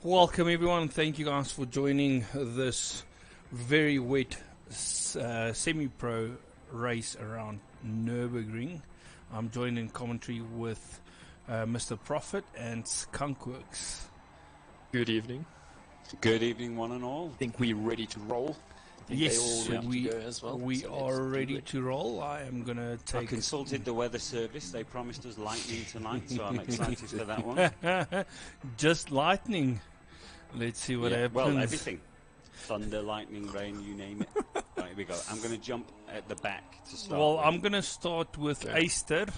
Welcome everyone, thank you guys for joining this very wet semi-pro race around Nürburgring. I'm joined in commentary with Mr. Prophet and Skunkworks. Good evening. Good evening, one and all. I think we're ready to roll. Yes, we are ready to roll. I am going to take... I consulted the weather service. They promised us lightning tonight, so I'm excited for that one. Just lightning. Let's see what happens. Well, everything. Thunder, lightning, rain, you name it. Right, here we go. I'm going to jump at the back to start with. I'm going to start with Eister.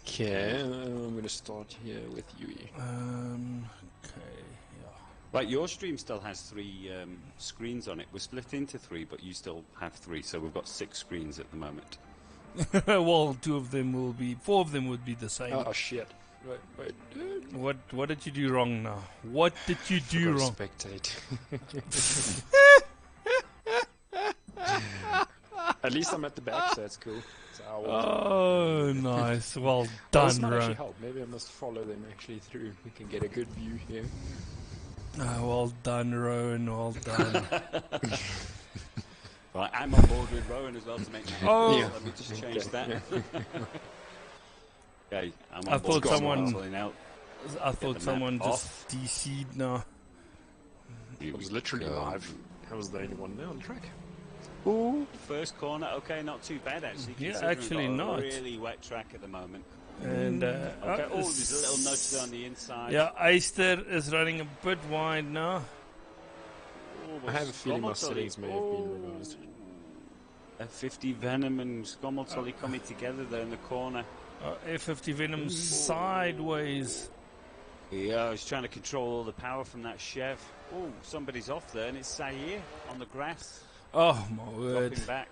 Okay, I'm going to start here with Yui. Okay, yeah. Right, your stream still has 3 screens on it. We're split into 3, but you still have 3, so we've got 6 screens at the moment. Well, 4 of them would be the same. Oh shit. Wait. What did you do wrong now? What did you do wrong? Spectate. At least I'm at the back, so that's cool. Oh, nice. Well done, this might actually Rowan. help. Maybe I must follow them actually through. We can get a good view here. Well done, Rowan. Well done. Right, I'm on board with Rowan as well to make sure. Oh, Let me just change that. Okay, I'm on I board. I thought someone just DC'd now. It was literally live. I was the only one there on the track. Ooh, first corner. Okay, not too bad actually. Yeah, considering actually we've got not. a really wet track at the moment. And Okay. There's a little nudge there on the inside. Yeah, Eister is running a bit wide now. Ooh, I have a feeling my Skommeltolly- settings may have been revised. F50 Venom and Skommeltolly coming together there in the corner. F50 Venom sideways. Yeah, I was trying to control all the power from that Chev. Oh, somebody's off there, and it's Sayer on the grass. Oh my word. Dropping back.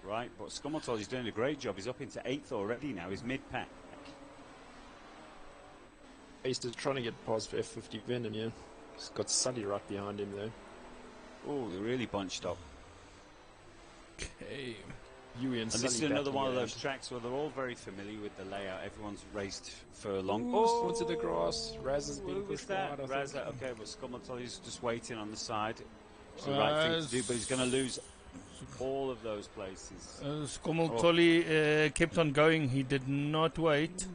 Right, but Skommeltolly's doing a great job. He's up into 8th already now. He's mid-pack. He's trying to get past for F50 Venom, yeah. He's got Sully right behind him though. Oh, they're really bunched up. Okay. Yui and And this is Sully another one of battling those tracks where they're all very familiar with the layout. Everyone's raced for a long... Oh, into the grass. Raz has been Who was pushed that? wide, I Raz, think. okay, but Skommeltolly's just waiting on the side. It's the right thing to do, but he's going to lose all of those places. Skommeltolly kept on going. He did not wait.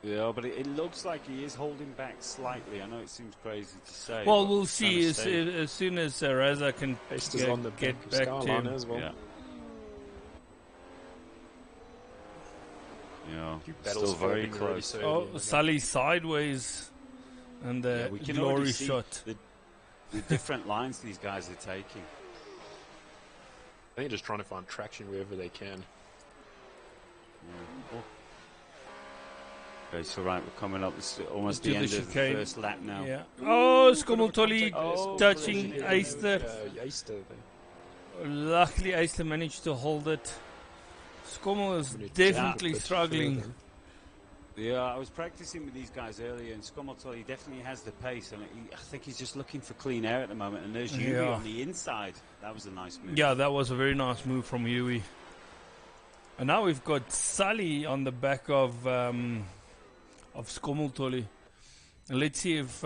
Yeah, but it looks like he is holding back slightly. I know it seems crazy to say. Well, but we'll he's see trying as to stay. soon as Raza can Heister's on the get back back of to Skyline him. as well. Yeah. Yeah, Few still battles very forming already, close. so Oh, early. Sully sideways. And the We can glory already see shot. the different lines these guys are taking. I think they're just trying to find traction wherever they can. Yeah. Okay, so right, we're coming up. It's almost To the the end of the chicane. first lap now. Yeah. Oh, Skommeltolly Oh, touching brilliant. Eister. Eister there. Luckily, Eister managed to hold it. Skommel is We need to definitely jump a bit struggling. further. Yeah, I was practicing with these guys earlier, and Skommeltolly definitely has the pace, and I think he's just looking for clean air at the moment. And there's Yui Yeah. on the inside. That was a nice move. Yeah, that was a very nice move from Yui. And now we've got Sully on the back of Skommeltolly. Let's see if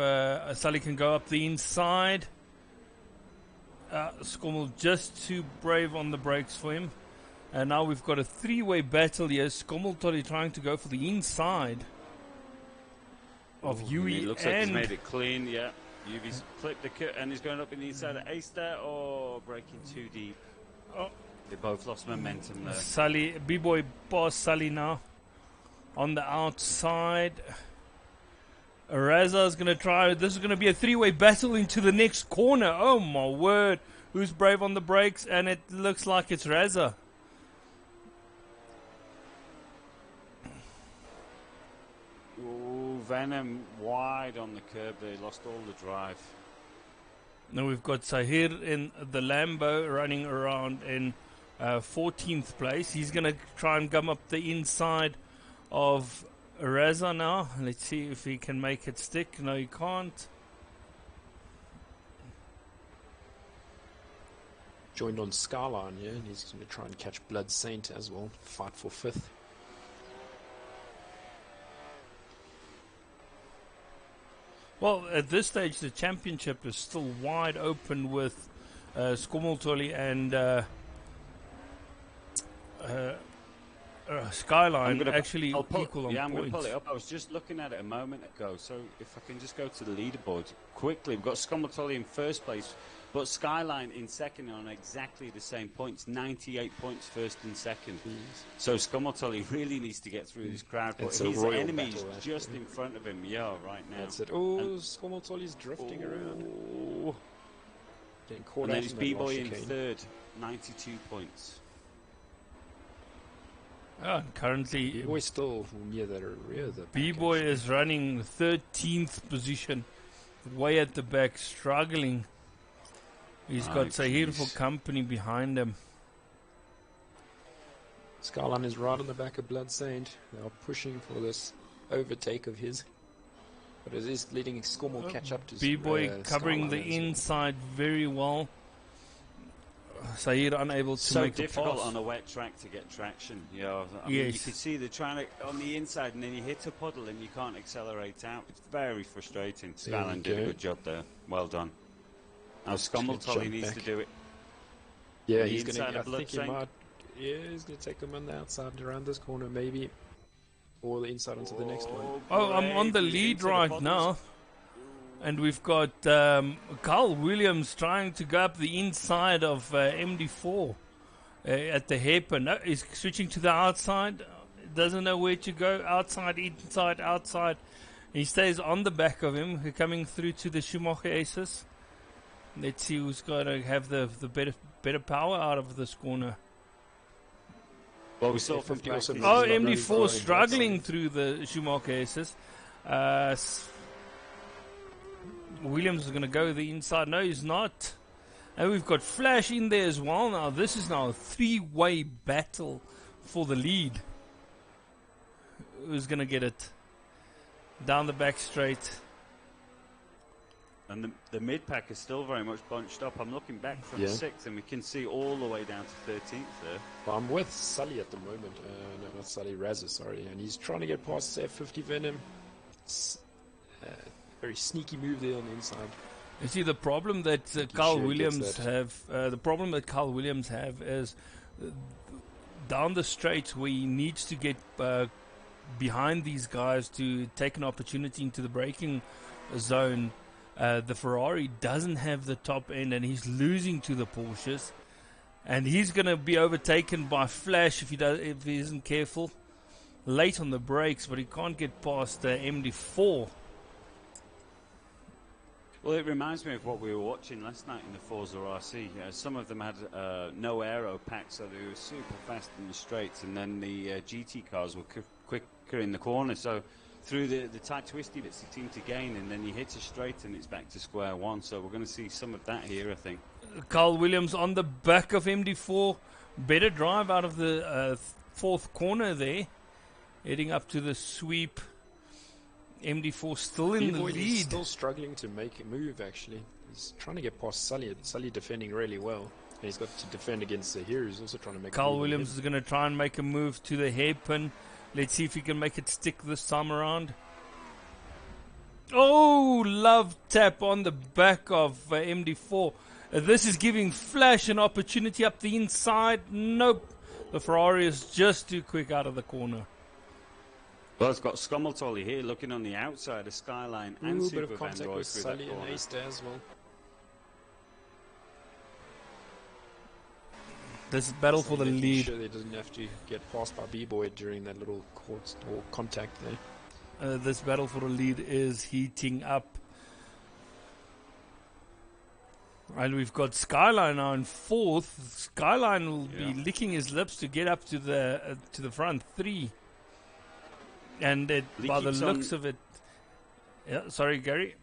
Sully can go up the inside. Skommel just too brave on the brakes for him. And now we've got a 3-way battle here. Skommeltolly trying to go for the inside of Yui. It looks like he's made it clean, yeah. Yui's clipped the cut, and he's going up in the inside of Eister, or breaking too deep. Oh. They both lost momentum there. Sully, B-boy boss Sully now on the outside. Raza is going to try. This is going to be a 3-way battle into the next corner. Oh my word. Who's brave on the brakes? And it looks like it's Raza. Ooh, Venom wide on the curb there. Lost all the drive. Now we've got Sahir in the Lambo running around in 14th place. He's going to try and come up the inside of Raza now. Let's see if he can make it stick. No, he can't. Joined on Skyline, yeah, and he's going to try and catch Blood Saint as well. Fight for 5th. Well, at this stage, the championship is still wide open with Skomoltoli and Skyline actually equal on I'm going to points. pull it up. I was just looking at it a moment ago. So if I can just go to the leaderboard quickly. We've got Skomoltoli in first place, but Skyline in second on exactly the same points, 98 points first and second. So Skomoltoli really needs to get through this crowd. But his enemy is just in front of him, right now. That's it. Oh, Skomoltoli's drifting around. Getting caught and out then it's in B-Boy in chicane. third, 92 points. And currently, B-Boy's still near the rear of the pack, B-Boy actually. is running 13th position, way at the back, struggling. He's got Sahir for company behind him. Skyline is right on the back of Blood Saint. They are pushing for this overtake of his. But it is letting Skomol catch up to B-Boy covering the Skyline as well. inside very well. Sahir unable to So make a difficult pass. on a wet track to get traction. I mean, you Yes. can see they're trying to on the inside, and then you hit a puddle and you can't accelerate out. It's very frustrating. Skyline did a good job there. Well done. Now Skomoltoli needs to do it. Yeah, The he's going inside to. I of Blood think he Saint. might. Yeah, he's going to take them on the outside around this corner, maybe, or the inside onto the next one. Oh, I'm on the Brave, he's lead into the right puddles. now. And we've got Carl Williams trying to go up the inside of MD4 at the hairpin. No, he's switching to the outside. Doesn't know where to go. Outside, inside, outside. He stays on the back of him. We're coming through to the Schumacher Aces. Let's see who's going to have the better power out of this corner. Well, we saw from 50 also practice. Oh, He's not really MD4 following struggling Blood Saint. through the Schumacher Aces. Williams is going to go the inside. No, he's not. And we've got Flash in there as well now. This is now a three-way battle for the lead. Who's going to get it? Down the back straight. And the mid-pack is still very much bunched up. I'm looking back from 6th, and we can see all the way down to 13th there. Well, I'm with Sully at the moment. No, not Sully, Razza, sorry. And he's trying to get past F50 Venom. Very sneaky move there on the inside. You see, the problem that Carl Williams have is down the straight where he needs to get behind these guys to take an opportunity into the braking zone. The Ferrari doesn't have the top end, and he's losing to the Porsches, and he's going to be overtaken by Flash if he isn't careful. Late on the brakes, but he can't get past MD4. Well, it reminds me of what we were watching last night in the Forza RC. Some of them had no aero pack, so they were super fast in the straights, and then the GT cars were quicker in the corner. So through the tight twisty bits, they seem to gain, and then you hit a straight, and it's back to square one. So we're going to see some of that here, I think. Carl Williams on the back of MD4. Better drive out of the fourth corner there. Heading up to the sweep. MD4 still in the lead. He's still struggling to make a move, actually. He's trying to get past Sully. Sully defending really well. And he's got to defend against Zahir, who's also trying to make a Carl move. Williams is going to try and make a move to the hairpin. Let's see if he can make it stick this time around. Oh, love tap on the back of MD4. This is giving Flash an opportunity up the inside. Nope. The Ferrari is just too quick out of the corner. Well, it's got Skomoltoli here looking on the outside of Skyline and Ooh, Super bit of Van contact Roy with through Sully that and corner. Ace there as well. This battle for the Making lead. sure they doesn't have to get passed by B-Boy during that little court or contact there. This battle for the lead is heating up. And we've got Skyline now in fourth. Skyline will be licking his lips to get up to the front three. And by the looks of it... Yeah, sorry, Gary.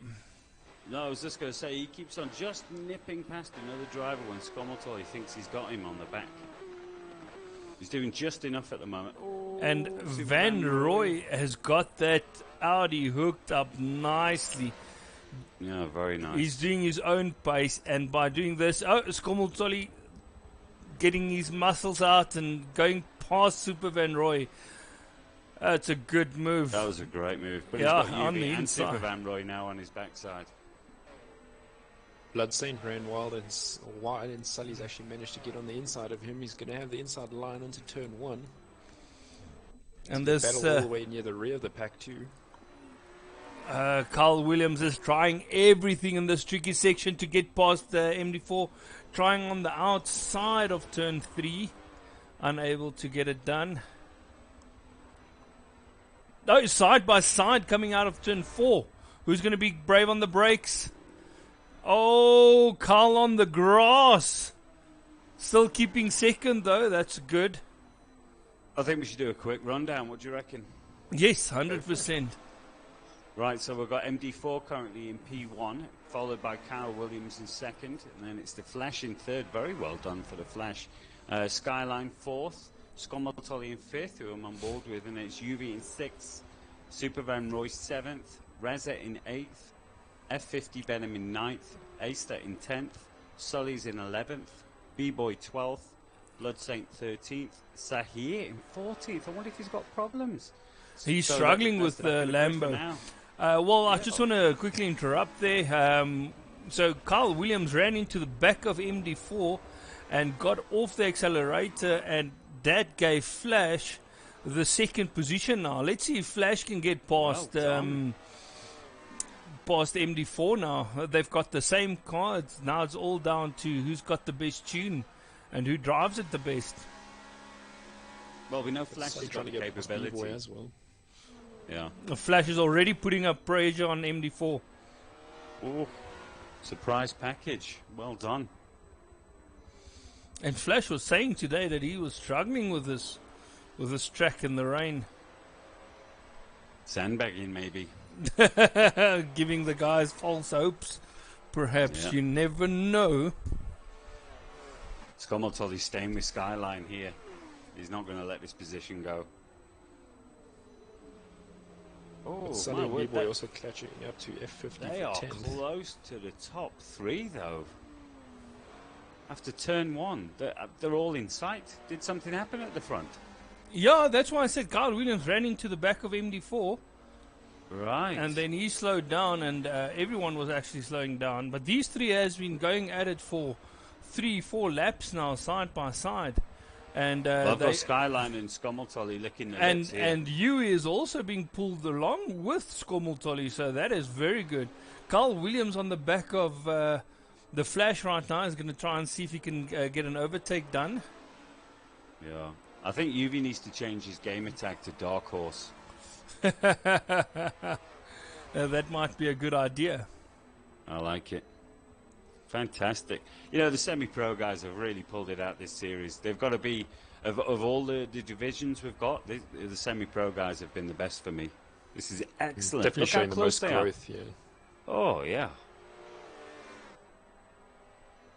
No, I was just going to say, he keeps on just nipping past another driver when Skomoltoli thinks he's got him on the back. He's doing just enough at the moment. And Van Roy has got that Audi hooked up nicely. Yeah, very nice. He's doing his own pace, and by doing this, Skomoltoli getting his muscles out and going past Super Van Roy. That's a good move. That was a great move. But Yeah, he's got on UV the and inside. Super Van Roy now on his backside. Bloodsaint ran wild and wide, and Sully's actually managed to get on the inside of him. He's going to have the inside line onto turn 1. And Battle this all the way near the rear of the pack too. Carl Williams is trying everything in this tricky section to get past the MD4. Trying on the outside of turn 3. Unable to get it done. No, side by side coming out of turn 4. Who's going to be brave on the brakes? Oh, Carl on the grass. Still keeping second though. That's good. I think we should do a quick rundown. What do you reckon? Yes, 100%. Right, so we've got MD4 currently in P1, followed by Carl Williams in second, and then it's the Flash in third. Very well done for the Flash. Skyline fourth, Skomotoli in fifth, who I'm on board with, and it's UV in sixth, Super Van Roy seventh, Reza in eighth, F50 Benham in ninth, Aster in 10th, Sully's in 11th, B-Boy 12th, Bloodsaint 13th, Sahir in 14th. I wonder if he's got problems. He's So struggling that's with the good for Lambo. now. Well, I just want to quickly interrupt there. So Carl Williams ran into the back of MD4 and got off the accelerator, and that gave Flash the second position now. Let's see if Flash can get past past MD4 now. They've got the same car. Now it's all down to who's got the best tune and who drives it the best. Well, we know Flash has Trying got to the get past B-Boy capability. as well. Yeah. The Flash is already putting up pressure on MD4. Ooh, surprise package. Well done. And Flash was saying today that he was struggling with this track in the rain. Sandbagging, maybe. Giving the guys false hopes. Perhaps. Yeah. You never know. Skomotoli's staying with Skyline here. He's not going to let this position go. Oh, Sully my and word, B-Boy also catching up to F50 they for are 10. close to the top three, though. After turn 1, they're all in sight. Did something happen at the front? Yeah, that's why I said Carl Williams ran into the back of MD4. Right. And then he slowed down, and everyone was actually slowing down. But these three has been going at it for 3-4 laps now, side by side. And I've got Skyline and Skomotoli licking their lips here. and Yui is also being pulled along with Skomotoli, so that is very good. Carl Williams on the back of the Flash right now is going to try and see if he can get an overtake done. Yeah. I think UV needs to change his game attack to Dark Horse. That might be a good idea. I like it. Fantastic. You know, the semi-pro guys have really pulled it out this series. They've got to be, of all the divisions we've got, the semi-pro guys have been the best for me. This is excellent. Definitely Look how showing the close most they are. growth, yeah. Oh, yeah.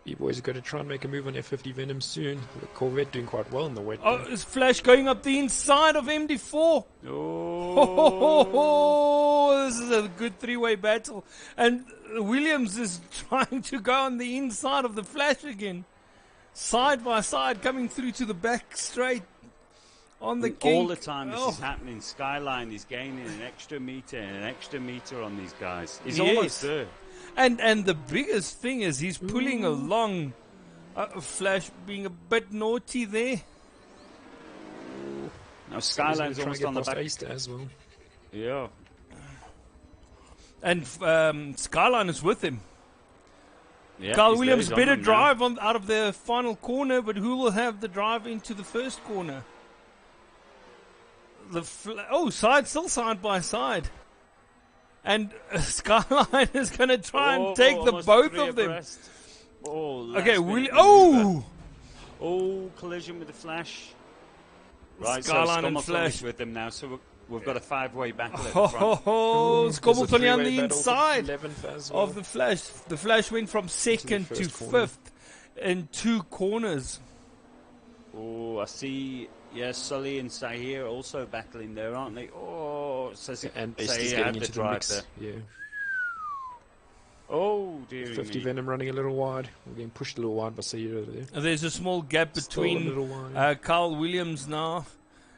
B-Boy's got to try and make a move on F50 Venom soon. The Corvette doing quite well in the wet. Oh, is Flash going up the inside of MD4? Oh. This is a good three-way battle. And Williams is trying to go on the inside of the Flash again. Side by side, coming through to the back straight on the kink. All the time this is happening. Skyline is gaining an extra meter and an extra meter on these guys. He's almost there. And the biggest thing is he's pulling along. Flash being a bit naughty there. Now Skyline's almost on the back. Aster as well. Yeah. And Skyline is with him. Yeah, Carl he's Williams there, he's on better them drive out of the final corner, but who will have the drive into the first corner? Still side by side. And Skyline is going to try and take the both of them. Oh, Okay, collision with the Flash. Right, Skyline so and Flash with them now, so we've got a five-way battle at the front. Skomotoli on the inside 11th as well. of the Flash. The Flash went from second to first corner. fifth in 2 corners. Oh, I see. Yes, Sully and Sahir also battling there, aren't they? Oh, And Sahir Aster's had getting the into the drive mix. there. Yeah. Oh, dear 50 me. Venom running a little wide. We're getting pushed a little wide by Sahir over there. There's a small gap Still a between little wide. Carl Williams now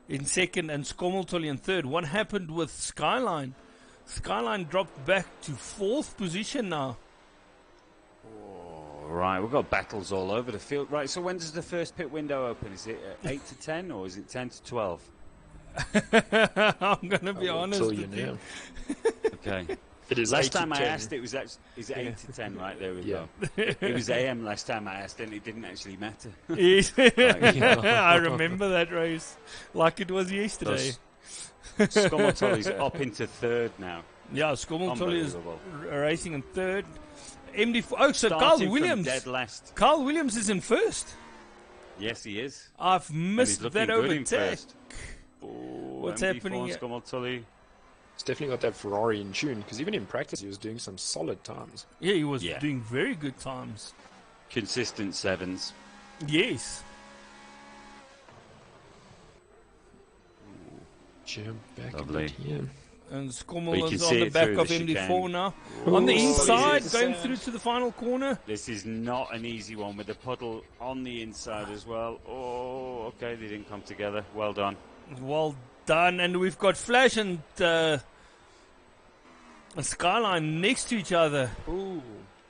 in second and Skommeltolly in third. What happened with Skyline? Skyline dropped back to fourth position now. Oh, right, we've got battles all over the field. Right, so when does the first pit window open? Is it 8 to 10 or is it 10 to 12? I'm going to be honest with you. Okay. It is last 8 time to I 10. asked, it was actually, is it 8 to 10? Right, there we Yeah. go. It was AM last time I asked, and it didn't actually matter. Yes. I remember that race like it was yesterday. Skommeltolly's up into third now. Yeah, Skommeltolly is Unbelievable. racing in third. MD4. Oh, so Starting Carl from Williams. dead last. Carl Williams is in first. Yes, he is. I've And he's missed looking that good in overtake. first. Oh, What's MD4 happening here? Skommeltolly. He's definitely got that Ferrari in tune, because even in practice he was doing some solid times. Yeah, he was Yeah. doing very good times. Consistent sevens. Yes. Jump back Lovely. into him. And We Skommel can is see on the it back through of the MD4 chicane. now. On the Ooh, inside, yes. going through to the final corner. This is not an easy one with the puddle on the inside as well. Oh, okay, they didn't come together. Well done. Well done. And we've got Flash and Skyline next to each other. Ooh. Well,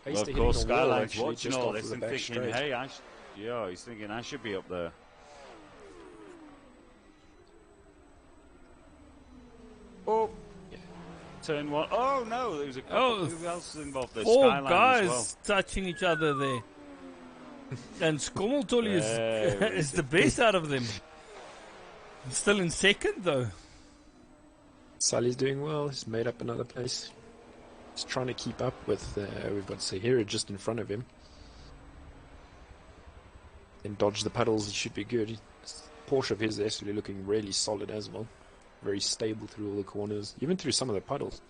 of Hasty course, hitting the wall, Skyline's actually, watching just all off this of the and back thinking, straight. hey, yeah, he's thinking I should be up there. Oh, turn one. Oh no, there was a couple. Oh, Who else is involved? There's Four Skyline guys as well. touching each other there. And Skommeltolly There is the best out of them. Still in second though. Sully's doing well. He's made up another place. He's trying to keep up with. We've got Sahira just in front of him. And dodge the puddles. It should be good. Porsche of his is actually looking really solid as well. Very stable through all the corners, even through some of the puddles.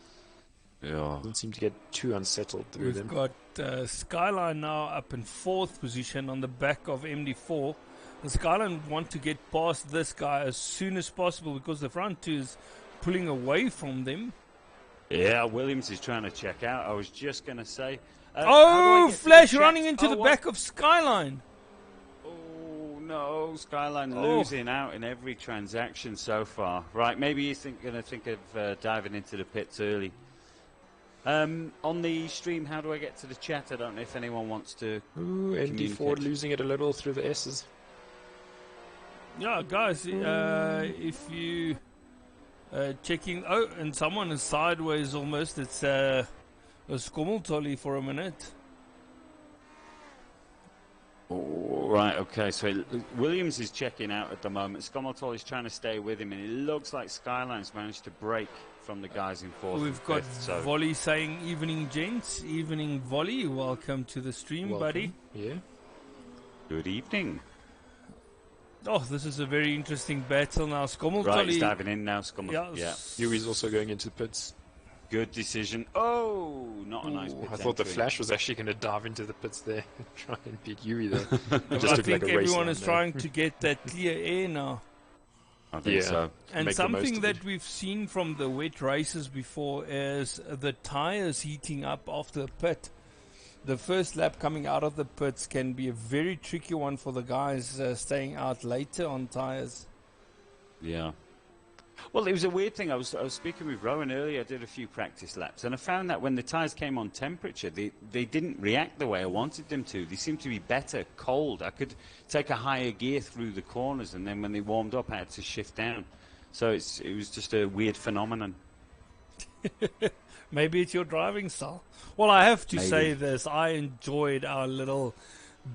Yeah. Doesn't seem to get too unsettled through We've them. got Skyline now up in fourth position on the back of MD4. The Skyline want to get past this guy as soon as possible because the front two is pulling away from them. Yeah, Williams is trying to check out. I was just going to say. Oh, Flash running into the back of Skyline. Oh no, Skyline Oh. losing out in every transaction so far. Right, maybe he's going to think of diving into the pits early. On the stream, how do I get to the chat? I don't know if anyone wants to. Ooh, ND4 communicate. losing it a little through the S's. Yeah, guys, if you checking. Oh, and someone is sideways almost. It's a Skommeltolly for a minute. Oh, right, okay. So Williams is checking out at the moment. Skommeltolly is trying to stay with him, and it looks like Skyline's managed to break from the guys in fourth. We've and got fifth, so. Volley saying, evening gents, evening Volley, welcome to the stream, Welcome. buddy. Yeah. Good evening. Oh, this is a very interesting battle now. Right, he's Skommeltolly. diving in now. Skommeltolly. Yeah. Yuri's also going into the pits. Good decision. Oh, not a nice Ooh, pit I thought the entry. Flash was actually going to dive into the pits there and try and beat Yuri there. It I just looked think like a race everyone line is there. trying to get that clear air now. I think Yeah. so. And Make the most something of that it. we've seen from the wet races before is the tires heating up after the pit. The first lap coming out of the pits can be a very tricky one for the guys staying out later on tires. Yeah. Well, it was a weird thing. I was speaking with Rowan earlier. I did a few practice laps, and I found that when the tyres came on temperature, they didn't react the way I wanted them to. They seemed to be better cold. I could take a higher gear through the corners, and then when they warmed up, I had to shift down. So it was just a weird phenomenon. Maybe it's your driving style. Well, I have to Maybe. say this. I enjoyed our little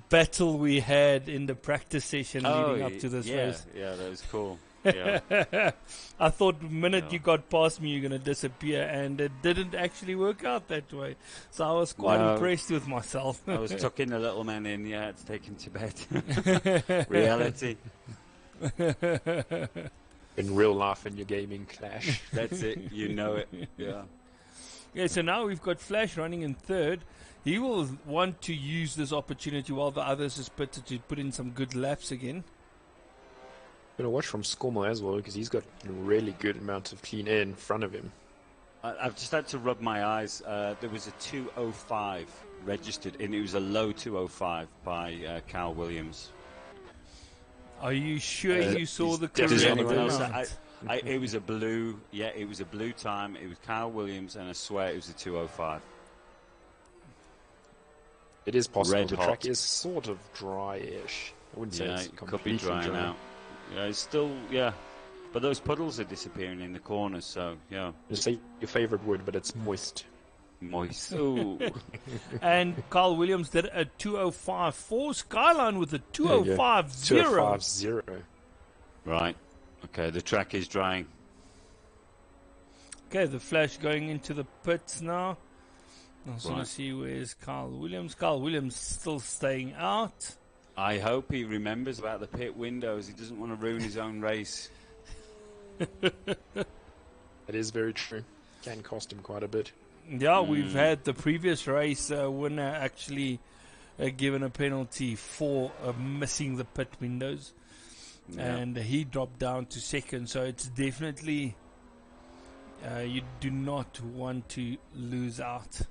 battle we had in the practice session leading up to this race. Yeah, that was cool. Yeah. I thought the minute Yeah. you got past me, you're going to disappear, and it didn't actually work out that way. So I was quite No. impressed with myself. I was tucking the little man in. Yeah, I had to take him to bed. Reality. In real life and your gaming clash. That's it. You know it. Yeah. Yeah, so now we've got Flash running in third. He will want to use this opportunity while the others is pitted to put in some good laps again. Gonna watch from Skormel as well, because he's got a really good amount of clean air in front of him. I've just had to rub my eyes. There was a 205 registered, and it was a low 205 by Carl Williams. Are you sure you saw the does correct anyone else- amount? It was a blue. Yeah, it was a blue time. It was Kyle Williams, and I swear it was a 2:05. It is possible. Red the hot. track is sort of dry-ish. I wouldn't say Yeah, it's it could completely be drying dry. out. Yeah, it's still but those puddles are disappearing in the corners. So yeah, Just say your favorite word, but it's moist. moist. Ooh. And Carl Williams did a 2:05.4. Skyline with a 2:05.0. 205.0. Right. Okay, the track is drying. Okay, the Flash going into the pits now. I just want Right. to see where's Carl Williams. Carl Williams still staying out. I hope he remembers about the pit windows. He doesn't want to ruin his own race. That is very true. Can cost him quite a bit. Yeah, we've had the previous race winner actually given a penalty for missing the pit windows. Yeah. And he dropped down to second, so it's definitely you do not want to lose out.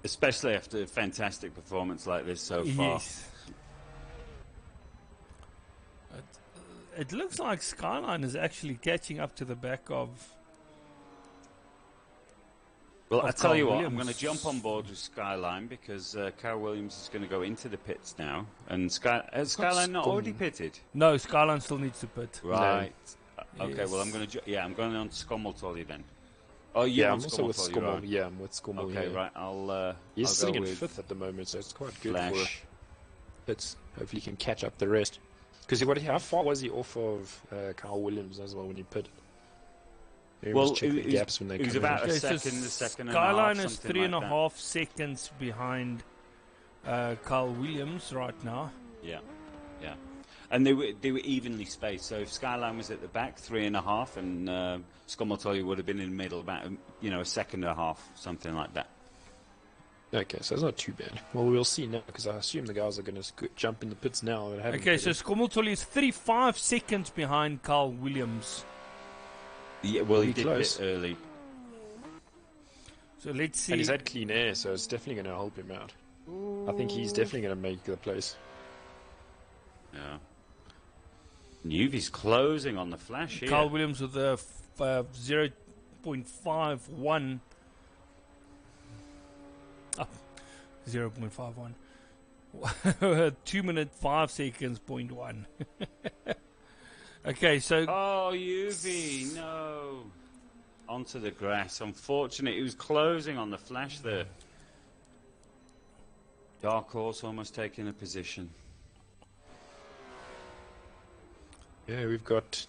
Especially after a fantastic performance like this so far. Yes. It looks like Skyline is actually catching up to the back of. Well, of I tell you Carl what, I'm Williams. going to jump on board with Skyline because Carl Williams is going to go into the pits now. And has Skyline not already pitted? No, Skyline still needs to pit. Right. Okay, Yes. well, I'm going to... I'm going on Skommeltolly then. Oh, you Yeah, want I'm also with Skommeltolly, Skummel. right? Yeah, I'm with Skummel. Okay, yeah. right. I'll He's I'll sitting go in with fifth at the moment, so it's quite good Flash. for Pitts. Hopefully, he can catch up the rest. Because how far was he off of Carl Williams as well when he pitted? Maybe Well, just check the it was- gaps when they it was come about in. a Okay, so second, a second and a Skyline half, is something 3.5 like seconds behind Carl Williams right now. Yeah, yeah. And they were evenly spaced. So if Skyline was at the back, 3.5, and Skommeltolly would have been in the middle, about a second and a half, something like that. Okay, so it's not too bad. Well, we'll see now, because I assume the guys are going to jump in the pits now. That haven't Okay, so pitted. Skommeltolly is 35 seconds behind Carl Williams. Yeah, well, he Pretty did close. pit early. So let's see. And he's had clean air, so it's definitely going to help him out. I think he's definitely going to make the place. Yeah. Newby's closing on the Flash here. Carl Williams with a 0.51. Oh, 0.51. 2 minute 5 seconds, 0.1. Okay, so Oh, UV, no. Onto the grass. Unfortunate. He was closing on the Flash there. Dark Horse almost taking a position. Yeah, we've got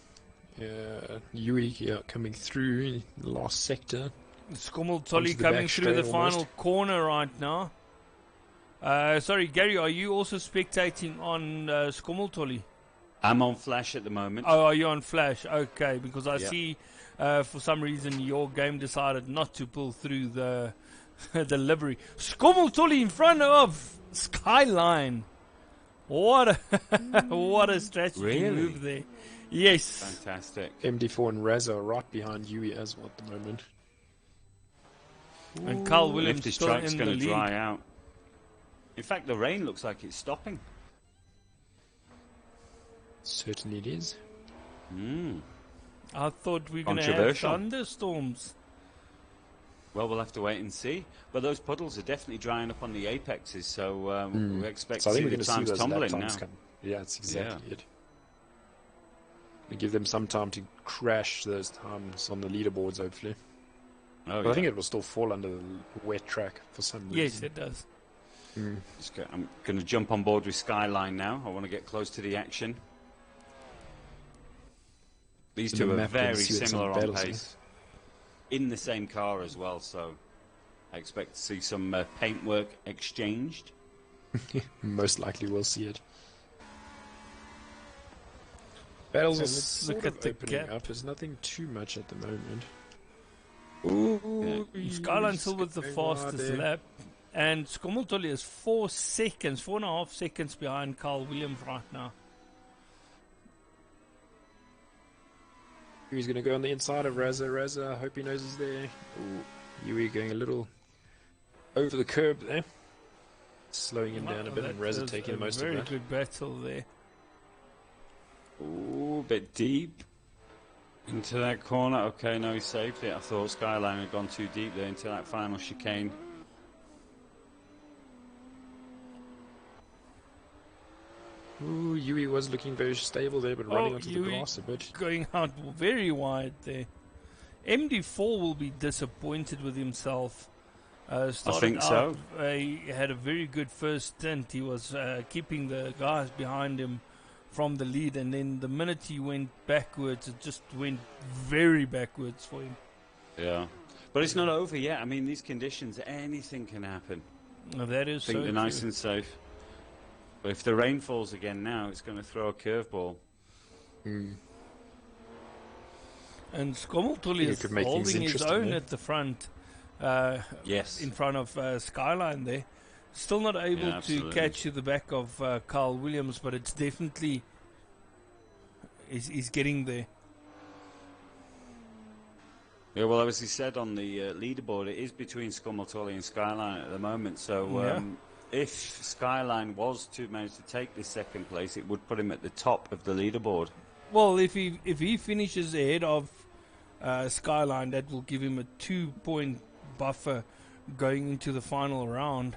Yui coming through in the last sector. Skommeltolly Onto the coming back through the straight final almost. corner right now. Sorry, Gary, are you also spectating on Skommeltolly? I'm on Flash at the moment. Oh, are you on Flash? Okay, because I Yeah. see for some reason your game decided not to pull through the the livery. Skommeltolly in front of Skyline. What a what a strategy Really? move there. Yes. Fantastic. MD4 and Raz are right behind Yui as well at the moment. And Carl If Williams this still track's in the going to lead. dry out. In fact, the rain looks like it's stopping. Certainly it is. I thought we were going to have Controversial. thunderstorms. Well, we'll have to wait and see. But those puddles are definitely drying up on the apexes, so we expect So I to think see we're the going to see times those lap tumbling times now. come. Yeah, that's exactly it. We give them some time to crash those times on the leaderboards, hopefully. Oh, But I think it will still fall under the wet track for some reason. Yes, it does. I'm going to jump on board with Skyline now. I want to get close to the action. These The two are map very can see what some similar on battles are. pace. In the same car as well, so I expect to see some paintwork exchanged. Most likely we'll see it. Battles Okay, are let's sort look of at the opening gap. up. There's nothing too much at the moment. Skyline still with the going wide fastest there. lap. And Skommeltolly is 4.5 seconds behind Carl Williams right now. He's going to go on the inside of Raza. I hope he knows he's there. Ooh, Yui going a little over the curb there. Slowing him down a bit, and That Raza is taking a most of very that. good battle there. Ooh, a bit deep into that corner. Okay, no, he saved it. I thought Skyline had gone too deep there into that final chicane. Ooh, Yui was looking very stable there, but running onto Yui the grass a bit. going out very wide there. MD4 will be disappointed with himself. think so. He had a very good first stint. He was keeping the guys behind him from the lead, and then the minute he went backwards, it just went very backwards for him. Yeah. But it's not over yet. I mean, these conditions, anything can happen. Now, that is I think so they're true. nice and safe. But if the rain falls again now, it's going to throw a curveball. And Skommeltoli is could make things holding his interesting, own eh? at the front. Yes. In front of Skyline there. Still not able to absolutely. catch to the back of Carl Williams, but it's definitely he's getting there. Yeah, well, as he said on the leaderboard, it is between Skommeltoli and Skyline at the moment. So if Skyline was to manage to take this second place, it would put him at the top of the leaderboard. Well, if he finishes ahead of Skyline, that will give him a 2-point buffer going into the final round.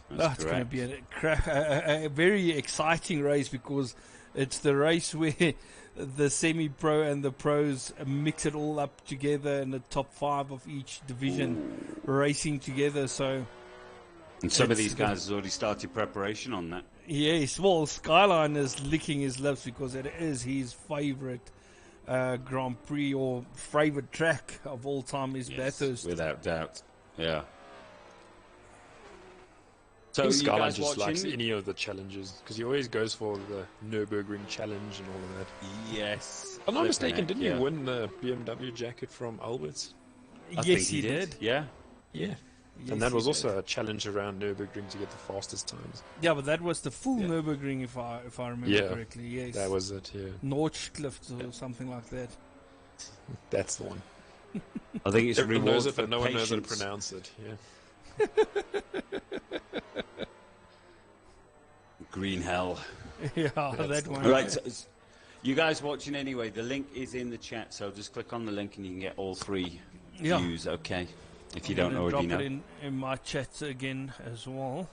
That's going to be a very exciting race, because it's the race where the semi-pro and the pros mix it all up together in the top 5 of each division racing together. So, and some of these guys have already started preparation on that. Yes, well, Skyline is licking his lips because it is his favourite Grand Prix or favourite track of all time is Bathurst. Without doubt, yeah. So you Skyline guys just likes watching? any of the challenges, because he always goes for the Nürburgring challenge and all of that. Yes. If I'm not mistaken, didn't yeah. you win the BMW jacket from Albert's? I Yes, think he did. Yeah. Yeah. Yes, And that was he also did. a challenge around Nürburgring to get the fastest times. Yeah, but that was the full Nürburgring, if I remember correctly. Yes, That was it, yeah. Nordschleife or something like that. That's the one. I think it's Everyone reward knows it, for but no one knows how to patience. pronounce it, yeah. Green hell. Yeah, that one. All right, so you guys watching anyway, the link is in the chat, so just click on the link and you can get all 3 Yeah. views, okay? If you I'm don't gonna already drop know. it in my chat again as well.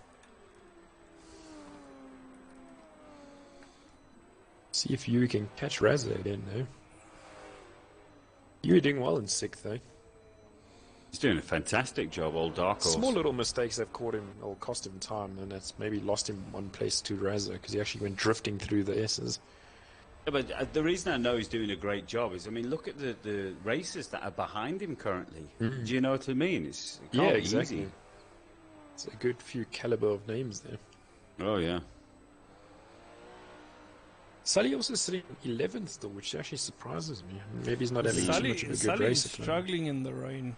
See if you can catch Razza again, though. You're doing well in 6th, though. He's doing a fantastic job, old Dark Horse. Small little mistakes have caught him or cost him time, and that's maybe lost him one place to Razza, because he actually went drifting through the S's. Yeah, but the reason I know he's doing a great job is, I mean, look at the racers that are behind him currently. Do you know what I mean? It can't be exactly. easy. It's a good few caliber of names there. Oh, yeah. Sully also sitting 11th still, which actually surprises me. Maybe he's not having too much of a good Sully's race at the moment. struggling in the rain.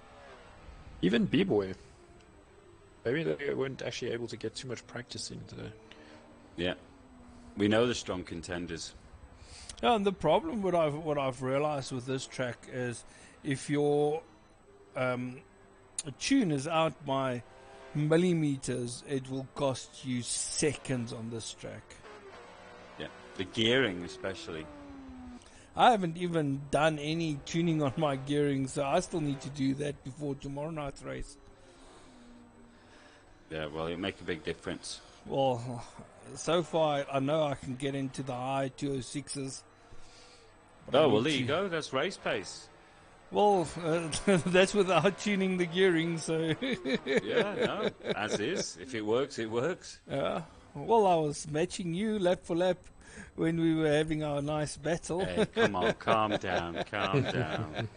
Even B-Boy. Maybe they weren't actually able to get too much practice in today. Yeah. We know the strong contenders. Yeah, and the problem what I've realized with this track is if your tune is out by millimeters, it will cost you seconds on this track. Yeah. The gearing, especially. I haven't even done any tuning on my gearing, so I still need to do that before tomorrow night's race. Yeah, well, it'll make a big difference. Well, so far I know I can get into the high 206s. but I Oh, well, need there you to- go. That's race pace. Well, that's without tuning the gearing, so... Yeah, no, as is. If it works, it works. Well, I was matching you lap for lap when we were having our nice battle. Hey, come on, calm down, calm down.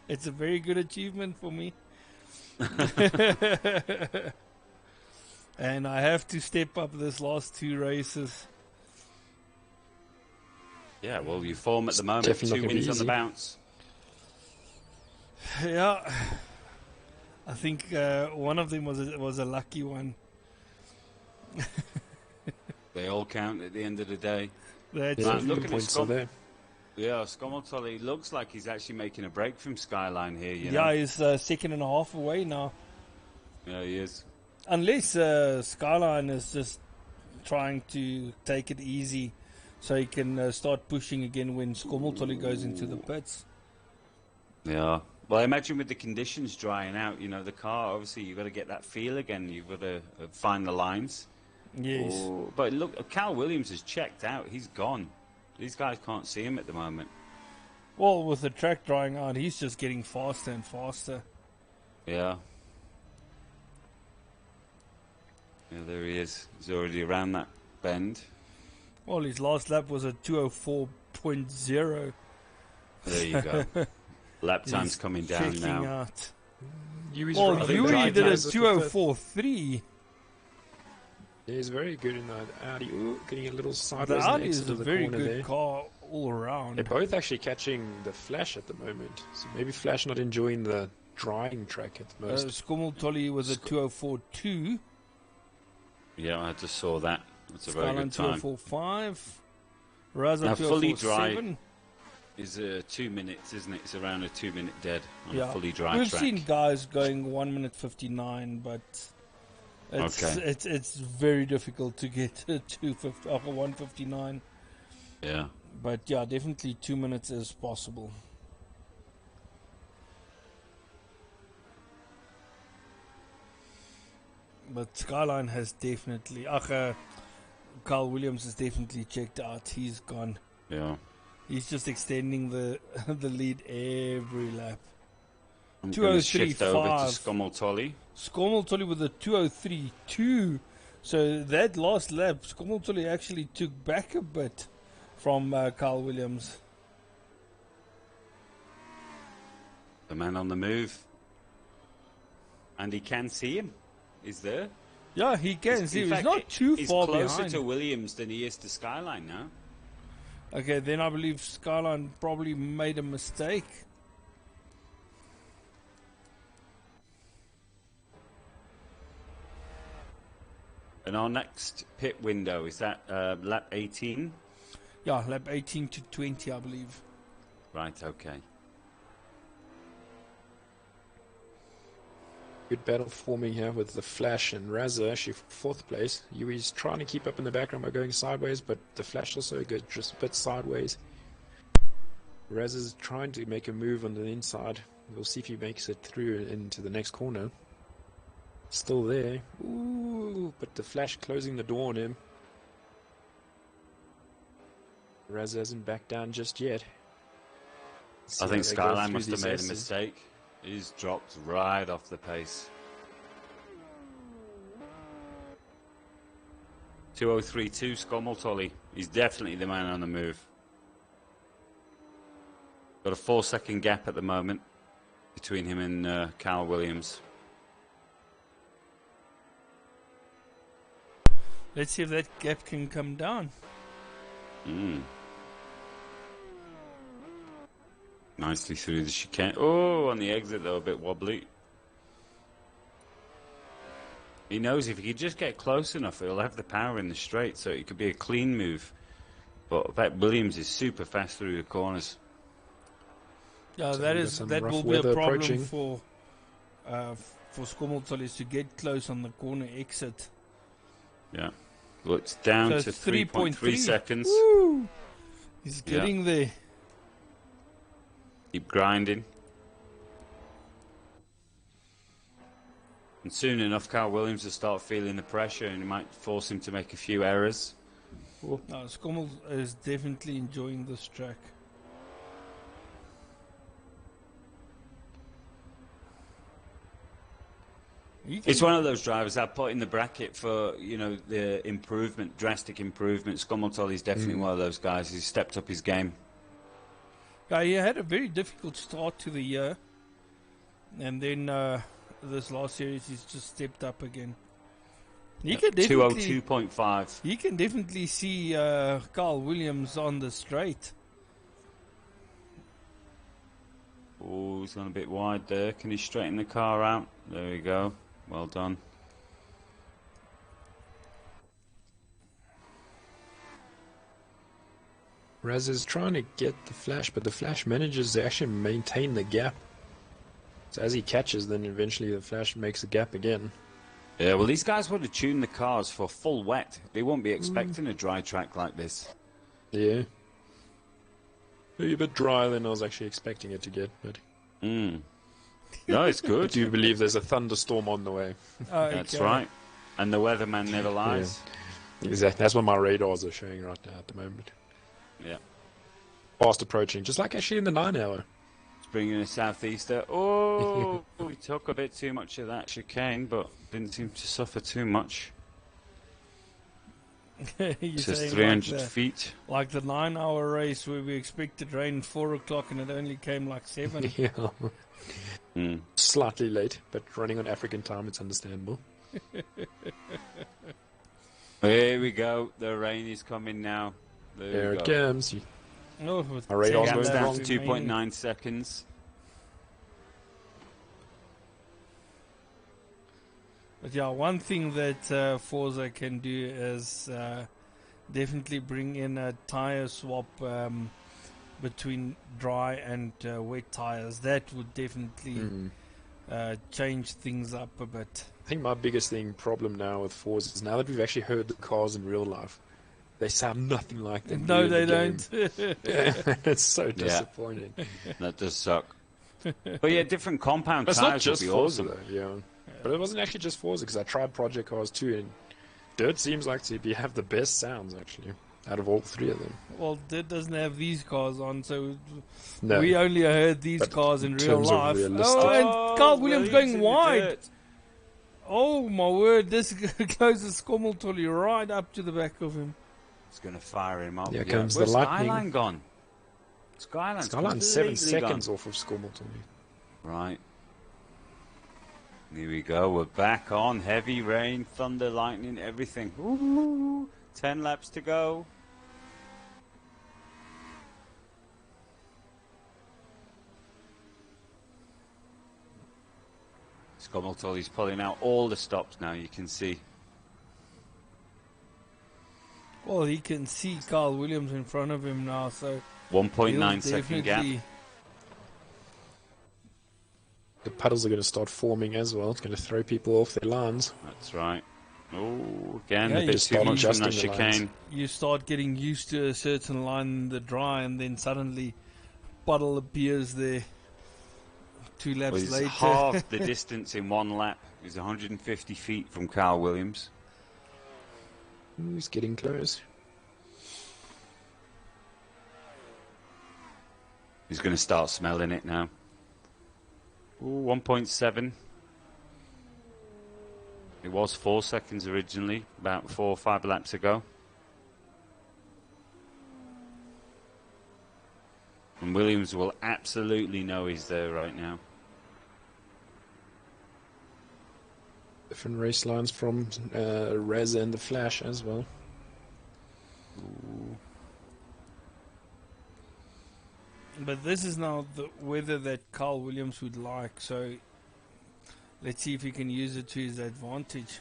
It's a very good achievement for me. And I have to step up this last 2 races. Yeah, well, you form at the moment. Definitely 2 not gonna be wins on the easy. bounce. Yeah, I think one of them was a lucky one. They all count at the end of the day. That's Yeah, Man, the look at points his are there. Yeah, Skommeltoli looks like he's actually making a break from Skyline here, you yeah, know? he's second and a half away now. Yeah, he is. Unless Skyline is just trying to take it easy so he can start pushing again when Skommeltolly goes into the pits. Yeah. Well, I imagine with the conditions drying out, you know, the car, obviously, you've got to get that feel again. You've got to find the lines. Yes. Oh, but look, Cal Williams has checked out. He's gone. These guys can't see him at the moment. Well, with the track drying out, he's just getting faster and faster. Yeah. Yeah, there he is. He's already around that bend. Well, his last lap was a 204.0. There you go. Lap time's coming down now. Out. Well, Yui did a 204.3. Yeah, he's very good in that Audi. Ooh, getting a little sideways. The in the Audi exit is a of the very corner good there. car all around. They're both actually catching the Flash at the moment. So maybe Flash not enjoying the drying track at the most. Skommeltolly was a 204.2. Yeah, I just saw that. It's a very Skyline good time. 204.5. Raza Now, fully dry 204.7. is 2 minutes, isn't it? It's around a 2 minute dead on Yeah. a fully dry We've track. seen guys going 1 minute 59, but it's very difficult to get a 159. Yeah. But yeah, definitely 2 minutes is possible. But Skyline has definitely, Carl Williams has definitely checked out. He's gone. Yeah. He's just extending the the lead every lap. I'm going to shift over to 203.5. Skommeltolly. Skommeltolly with a 203.2. So that last lap, Skommeltolly actually took back a bit from Carl Williams. The man on the move. And he can see him. He's there. Yeah, he can see. In He's fact, not too far He's closer behind. to Williams than he is to Skyline now. Okay, then I believe Skyline probably made a mistake. And our next pit window, is that lap 18? Yeah, lap 18 to 20, I believe. Right, okay. Good battle forming here with the Flash and Raza actually fourth place. Yui's trying to keep up in the background by going sideways, but the Flash also goes just a bit sideways. Raza's trying to make a move on the inside. We'll see if he makes it through into the next corner. Still there. Ooh, but the Flash closing the door on him. Raza hasn't backed down just yet. I think Skyline must have made a mistake. He's dropped right off the pace. 203.2 Skommeltolly. He's definitely the man on the move. Got a 4-second gap at the moment between him and Cal Williams. Let's see if that gap can come down. Nicely through the chicane. Oh, on the exit though, a bit wobbly. He knows if he could just get close enough, he'll have the power in the straight, so it could be a clean move. But in fact, Williams is super fast through the corners. Yeah, So that will be a problem for Skommeltolly is to get close on the corner exit. Yeah. Well, it's down So to it's 3.3 seconds. Woo! He's getting there. Keep grinding. And soon enough, Carl Williams will start feeling the pressure and it might force him to make a few errors. No, Skommel is definitely enjoying this track. It's one of those drivers I put in the bracket for, you know, the improvement, drastic improvement. Skommeltolly is definitely one of those guys who's stepped up his game. Yeah, he had a very difficult start to the year. And then this last series, he's just stepped up again. He can definitely 202.5. He can definitely see Carl Williams on the straight. Oh, he's gone a bit wide there. Can he straighten the car out? There we go. Well done. Raz is trying to get the Flash, but the Flash manages to actually maintain the gap. So as he catches, then eventually the Flash makes a gap again. Yeah, well, these guys would have tuned the cars for full wet. They won't be expecting a dry track like this. Yeah. Maybe a bit drier than I was actually expecting it to get, but... No, it's I good. do believe there's a thunderstorm on the way. That's right. And the weatherman never lies. Yeah. Exactly. That's what my radars are showing right now at the moment. Yeah. Fast approaching, just like actually in the 9 hour. It's bringing a southeaster. Oh, we took a bit too much of that chicane, but didn't seem to suffer too much. Just 300 feet. Like the 9-hour race where we expected rain 4 o'clock and it only came like 7. Yeah. Slightly late, but running on African time, it's understandable. Here we go. The rain is coming now. There it comes. Oh, our radar's Gaps going down wrong. to 2.9 seconds. But yeah, one thing that Forza can do is definitely bring in a tire swap between dry and wet tires. That would definitely change things up a bit. I think my biggest problem now with Forza is now that we've actually heard the cars in real life, they sound nothing like them. No, they don't. don't. It's so disappointing. That does suck. But yeah, different compound It's tires not just would be Forza, awesome. though, yeah. But it wasn't actually just Forza, because I tried Project Cars too, and Dirt seems like to have the best sounds, actually, out of all three of them. Well, Dirt doesn't have these cars on, so No. we only heard these cars in real terms of life. realistic- Oh, and Carl Williams going in the wide. dirt. Oh my word, this closes Skommeltolly right up to the back of him. It's going to fire him up. Here comes Where's the lightning. Skyline gone? Skyline's Skyline's 7 seconds off of Skommeltolly. Right. Here we go. We're back on. Heavy rain, thunder, lightning, everything. Ooh, 10 laps to go. Skommeltolly's pulling out all the stops now, you can see. Well, he can see Carl Williams in front of him now, so 1.9 second gap. The puddles are going to start forming as well. It's going to throw people off their lines. That's right. Oh, again, Yeah, a bit you too much from adjusting that the chicane. lines. You start getting used to a certain line in the dry, and then suddenly puddle appears there 2 laps Well, he's later. half the distance in 1 lap. He's 150 feet from Carl Williams. He's getting close. He's going to start smelling it now. Ooh, 1.7. It was 4 seconds originally, about 4 or 5 laps ago. And Williams will absolutely know he's there right now. Different race lines from Reza and the Flash as well. Ooh. But this is now the weather that Carl Williams would like, so let's see if he can use it to his advantage.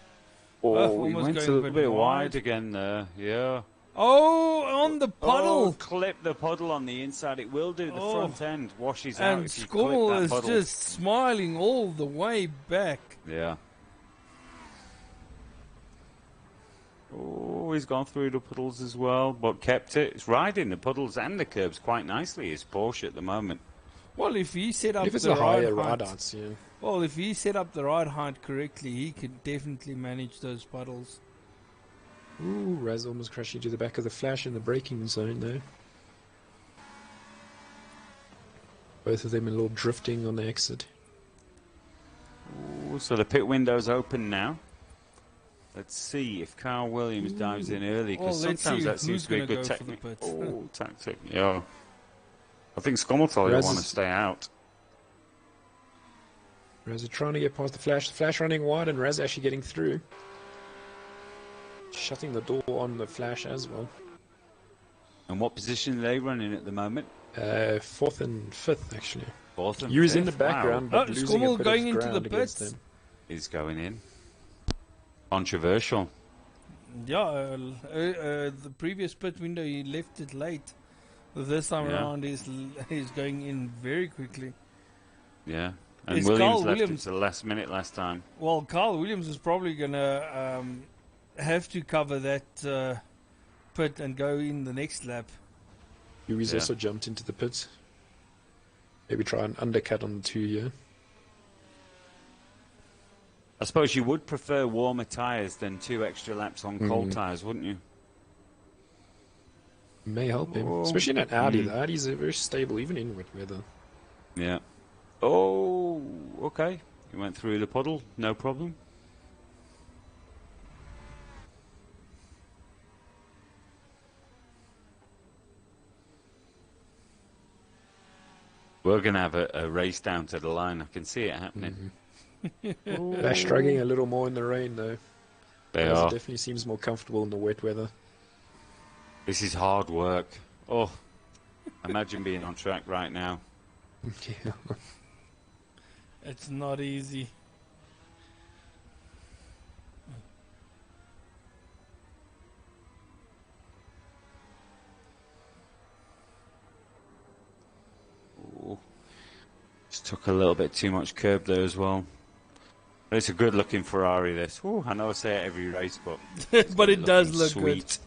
Oh, he almost went going a a little bit bit wide. wide again there, yeah. Oh, on the puddle! Oh, clip the puddle on the inside. It will do. The front end washes out And if you Skull clip that is puddle. just smiling all the way back. Yeah. Oh, he's gone through the puddles as well, but kept it. It's riding the puddles and the curbs quite nicely, his Porsche at the moment. Well, if he set up If it's the a higher right ride height, outs, yeah. well, if he set up the right height correctly, he could definitely manage those puddles. Ooh, Raz almost crashing to the back of the Flash in the braking zone there. Both of them a little drifting on the exit. Ooh, so the pit window's open now. Let's see if Carl Williams dives in early, because Well, let's sometimes see that seems who's to be a gonna good go for the technique. pits. Oh, tactic, yeah. I think Skommeltolly will Raz want to is- stay out. Raz are trying to get past the Flash. The Flash running wide and Raz actually getting through. Shutting the door on the Flash as well. And what position are they running at the moment? 4th and 5th actually. 4th and He was in 5th? the background, Wow. but Oh, losing Skummel a bit going of into ground the against pits. them. He's going in. Controversial. Yeah, the previous pit window he left it late. This time Yeah. around he's going in very quickly. Yeah. And It's Williams Carl left Williams. it to the last minute last time. Well, Carl Williams is probably going to have to cover that pit and go in the next lap. Yui's Yeah. also jumped into the pits. Maybe try an undercut on the 2 here. I suppose you would prefer warmer tyres than 2 extra laps on cold tyres, wouldn't you? May help him. Oh. Especially in an Audi. The Audis are very stable even in wet weather. Yeah. Oh, okay. He went through the puddle, no problem. We're going to have a race down to the line. I can see it happening. They're struggling a little more in the rain though. They It are. definitely seems more comfortable in the wet weather. This is hard work. Oh, imagine being on track right now. Yeah. It's not easy. Ooh. Just took a little bit too much curb there as well. It's a good looking Ferrari this. Ooh, I know I say it every race, but But it does looking look sweet.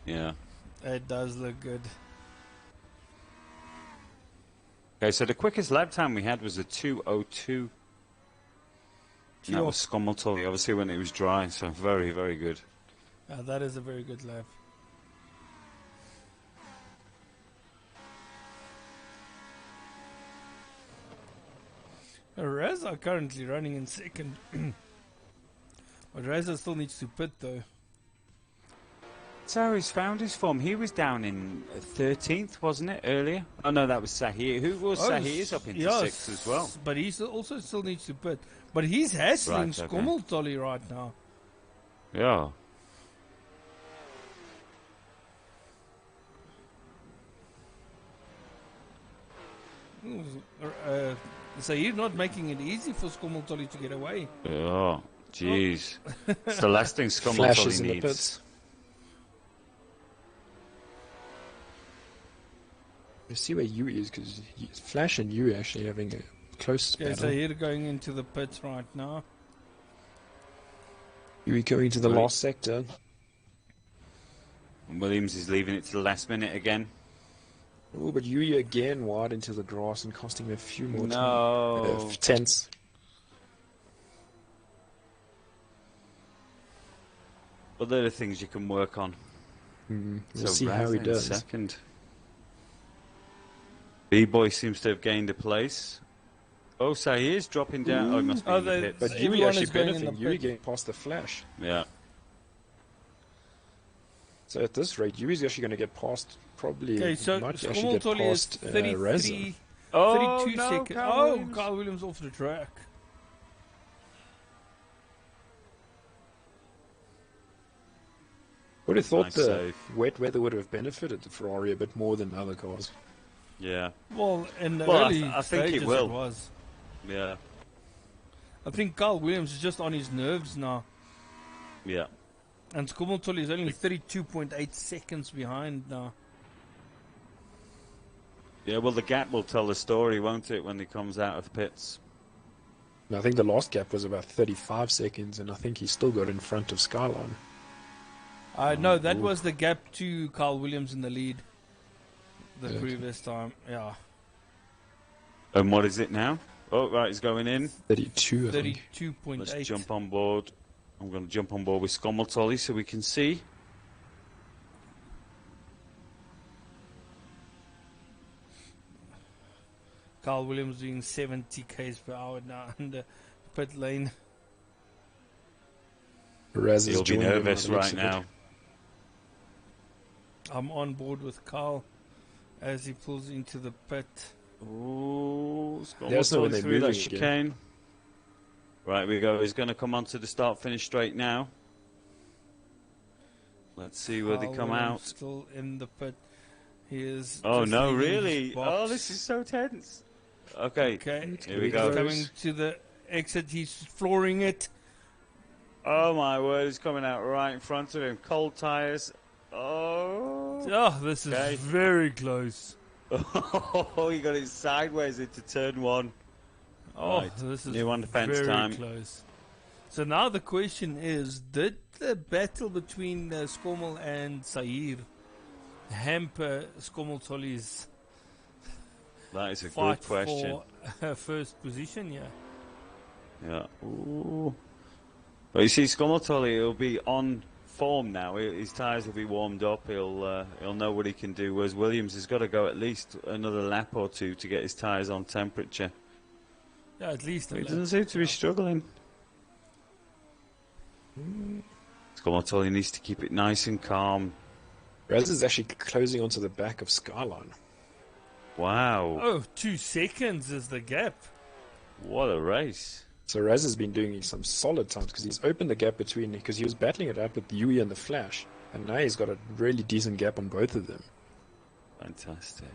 Yeah. good. It does look good. Okay, so the quickest lap time we had was a 2:02. And that was Skommeltolly, obviously when it was dry, so very, very good. That is a very good lap. Reza currently running in second. But Reza still needs to pit though. That's how he's found his form. He was down in 13th, wasn't it, earlier? Oh, no, that was Sahir. Who was Sahir's up into 6th as well? But he also still needs to pit. But he's hassling Right, okay. Skommeltolly right now. Yeah. So you're not making it easy for Skommeltolly to get away. Oh, jeez. It's the last thing Flashes Skommeltolly in the needs. pits. You see where Yui is, because Flash and Yui actually having a close Okay, battle. so you're going into the pits right now. Yui going to the Right. last sector. And Williams is leaving it to the last minute again. Oh, but Yui again wide into the grass and costing him a few more No. tenths. But there are things you can work on. We'll So see how Raz he in does. second. B-Boy seems to have gained a place. Oh, so he is dropping down. Oh, he must be Oh, in the they- pits. But Yui Everyone actually is going in the benefiting. Yui pit. getting past the Flash. Yeah. So at this rate, Yui's actually going to get past, probably Okay, so might actually get Skommeltolly is past 33, Reza. 32 no, seconds. Carl Oh, Williams. Carl Williams off the track. Would have thought Nice the save. wet weather would have benefited the Ferrari a bit more than other cars. Yeah. Well, in the Well, early I think it stages will. it was. Yeah. I think Carl Williams is just on his nerves now. Yeah. And Skommeltolly is only 32.8 seconds behind now. Yeah, well, the gap will tell the story, won't it, when he comes out of the pits? And I think the last gap was about 35 seconds, and I think he still got in front of Skyline. No, that was the gap to Carl Williams in the lead. The Okay. previous time, yeah. And what is it now? Oh, right, he's going in. 32, I think. 32.8. Let's jump on board. I'm going to jump on board with Skommeltolly so we can see. Carl Williams doing 70 k's per hour now in the pit lane. Raz is He'll be joining him by nervous the looks right of it. now. I'm on board with Carl as he pulls into the pit. Ooh, There's no when Skommeltolly they're through that moving again. chicane. Right, we go. He's going to come onto the start-finish straight now. Let's see where they Carl come Williams out. Still in the pit. He is. Oh, just no, leaving his really? box. Oh, this is so tense. Okay, Okay, here we he's go. coming to the exit. He's flooring it. Oh, my word, he's coming out right in front of him. Cold tyres. Oh. Oh, this is Okay. very close. Oh, he got it sideways into turn one. Oh, Right. this is New on defense very time. close. So now the question is, did the battle between Skommel and Sair hamper Skommeltolli's That is a good fight question. for first position? Yeah. Yeah. Ooh. Well, you see, Skommeltolli, he'll be on form now. His tyres will be warmed up. He'll know what he can do. Whereas Williams has got to go at least another lap or two to get his tyres on temperature. Yeah, at least a He lap. doesn't seem to be struggling. Skommeltolli needs to keep it nice and calm. Raz is actually closing onto the back of Skyline. Wow. Oh, 2 seconds is the gap. What a race. So Raz has been doing some solid times because he's opened the gap between, because he was battling it out with Yui and the Flash, and now he's got a really decent gap on both of them. Fantastic.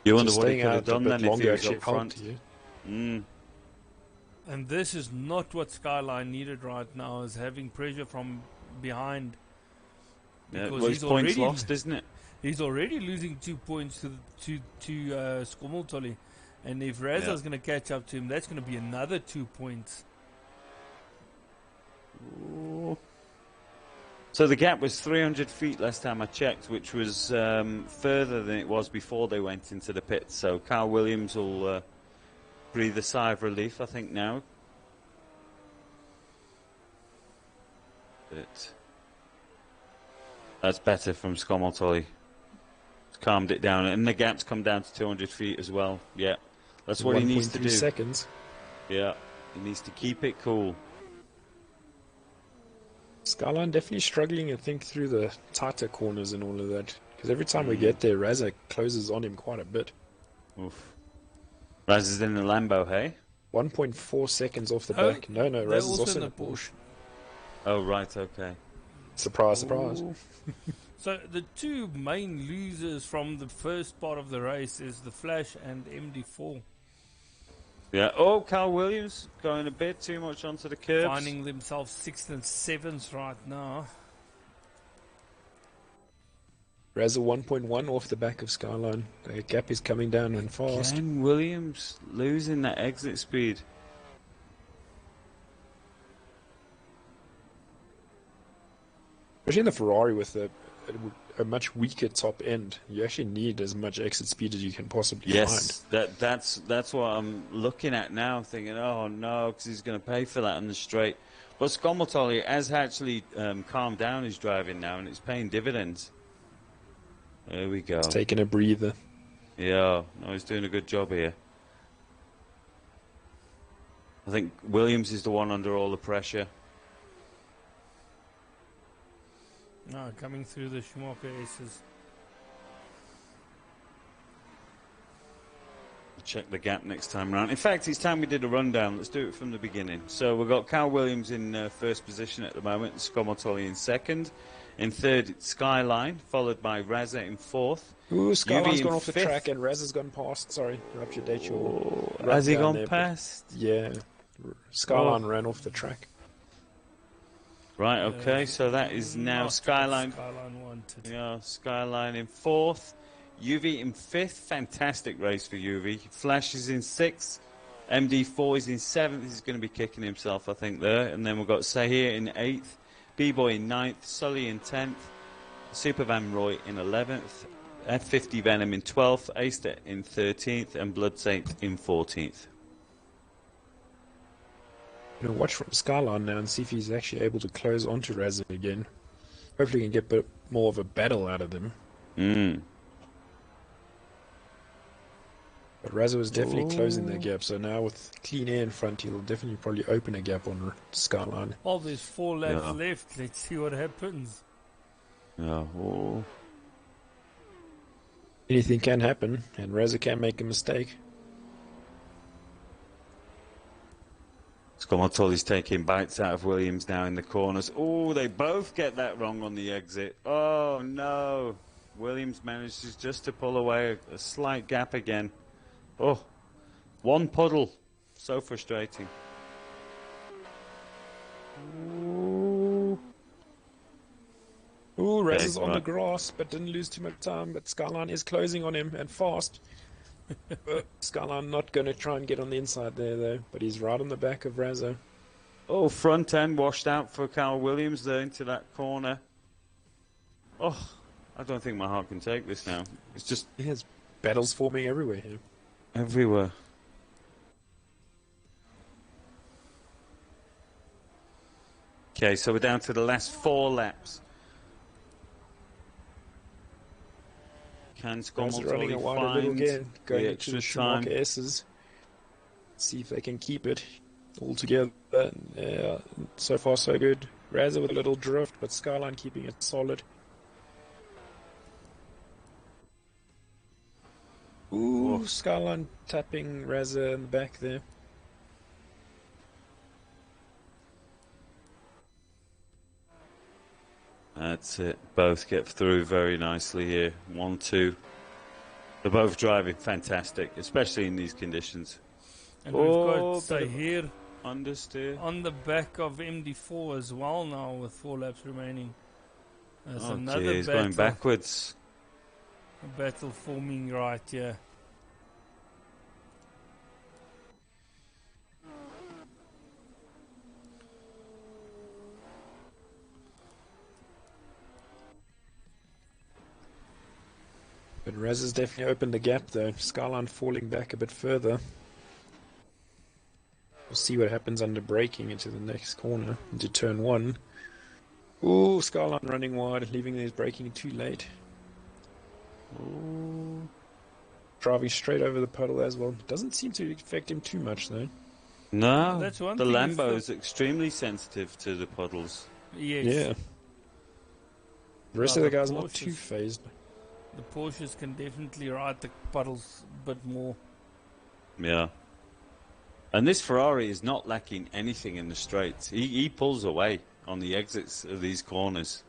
You wonder So what he staying could out have done a bit then if he longer was actually up front. helped you. And this is not what Skyline needed right now, is having pressure from behind. Yeah, Because well, his he's points already lost, isn't it? He's already losing 2 points to Skommeltolli. And if Raza's going to catch up to him, that's going to be another 2 points. Ooh. So the gap was 300 feet last time I checked, which was further than it was before they went into the pits. So Carl Williams will breathe a sigh of relief, I think, now. But that's better from Skommeltolli. Calmed it down, and the gap's come down to 200 feet as well. Yeah, that's what he needs to do. 1.3 seconds. Yeah, he needs to keep it cool. Skyline definitely struggling, I think, through the tighter corners and all of that. Because every time we get there, Raza closes on him quite a bit. Oof. Raz is in the Lambo, hey? 1.4 seconds off the Oh, back. No, they're Raz is also also in in the a Porsche. Oh, right, okay. Surprise, surprise. Ooh. So the two main losers from the first part of the race is the Flash and MD4. Yeah. Oh, Carl Williams going a bit too much onto the curbs. Finding themselves 6th and 7th right now. Raza 1.1 off the back of Skyline. The gap is coming down and fast. Again, Williams losing that exit speed. Especially in the Ferrari with a much weaker top end, you actually need as much exit speed as you can possibly Yes, find. that's what I'm looking at now, thinking, oh no, because he's going to pay for that on the straight. But Skommeltolli has actually calmed down his driving now, and it's paying dividends. There we go. It's taking a breather. Yeah, no, he's doing a good job here. I think Williams is the one under all the pressure. No, coming through the Schumacher Aces. Check the gap next time round. In fact, it's time we did a rundown. Let's do it from the beginning. So we've got Carl Williams in first position at the moment, Skommeltolli in second. In third, it's Skyline, followed by Raza in fourth. Ooh, Skyline's in gone off the fifth. track and Raza's gone past. Sorry, interrupt date. Has he gone past? Yeah. Skyline ran off the track. Right, okay, so that is now Not Skyline. what Skyline wanted. Yeah, Skyline in fourth. UV in fifth. Fantastic race for UV. Flash is in sixth. MD4 is in seventh. He's going to be kicking himself, I think, there. And then we've got Sahir in eighth. B-Boy in ninth. Sully in 10th. Super Van Roy in 11th. F50 Venom in 12th. Aster in 13th. And Blood Saint in 14th. Watch from Skyline now and see if he's actually able to close onto Raza again. Hopefully, he can get a bit more of a battle out of them. But Raza was definitely closing that gap, so now with clean air in front, he'll definitely probably open a gap on Skyline. Well, there's 4 laps left. Let's see what happens. Yeah. Oh. Anything can happen, and Raza can make a mistake. Skommeltolli's taking bites out of Williams now in the corners. Oh, they both get that wrong on the exit. Oh, no. Williams manages just to pull away a slight gap again. Oh, one puddle. So frustrating. Ooh, Raza's on the grass, but didn't lose too much time. But Skyline is closing on him, and fast. Skyline not going to try and get on the inside there, though. But he's right on the back of Raza. Oh, front end washed out for Carl Williams there into that corner. Oh, I don't think my heart can take this now. It's just There's battles forming everywhere here. everywhere. Okay, so we're down to the last 4 laps. Can Guys are running Skomoltoli a wider little find again, going the into the extra time? Schumacher S's. See if they can keep it all together. So far so good. Razza with a little drift, but Skyline keeping it solid. Ooh, Skyline tapping Razza in the back there. That's it. Both get through very nicely here. 1, 2. They're both driving fantastic, especially in these conditions. And we've got Sahir Understeer. on the back of MD4 as well now with 4 laps remaining. There's Oh, another he's battle, going backwards. a battle forming right here. But Razza's definitely opened the gap though. Skyline falling back a bit further. We'll see what happens under braking into the next corner, into turn 1. Ooh, Skyline running wide, leaving these braking too late. Ooh. Driving straight over the puddle as well. Doesn't seem to affect him too much though. No, That's one the thing Lambo is is extremely sensitive to the puddles. Yes. Yeah. The rest Well, of the the guys are not Porsches. too phased. The Porsches can definitely ride the puddles a bit more. Yeah. And this Ferrari is not lacking anything in the straights. He pulls away on the exits of these corners.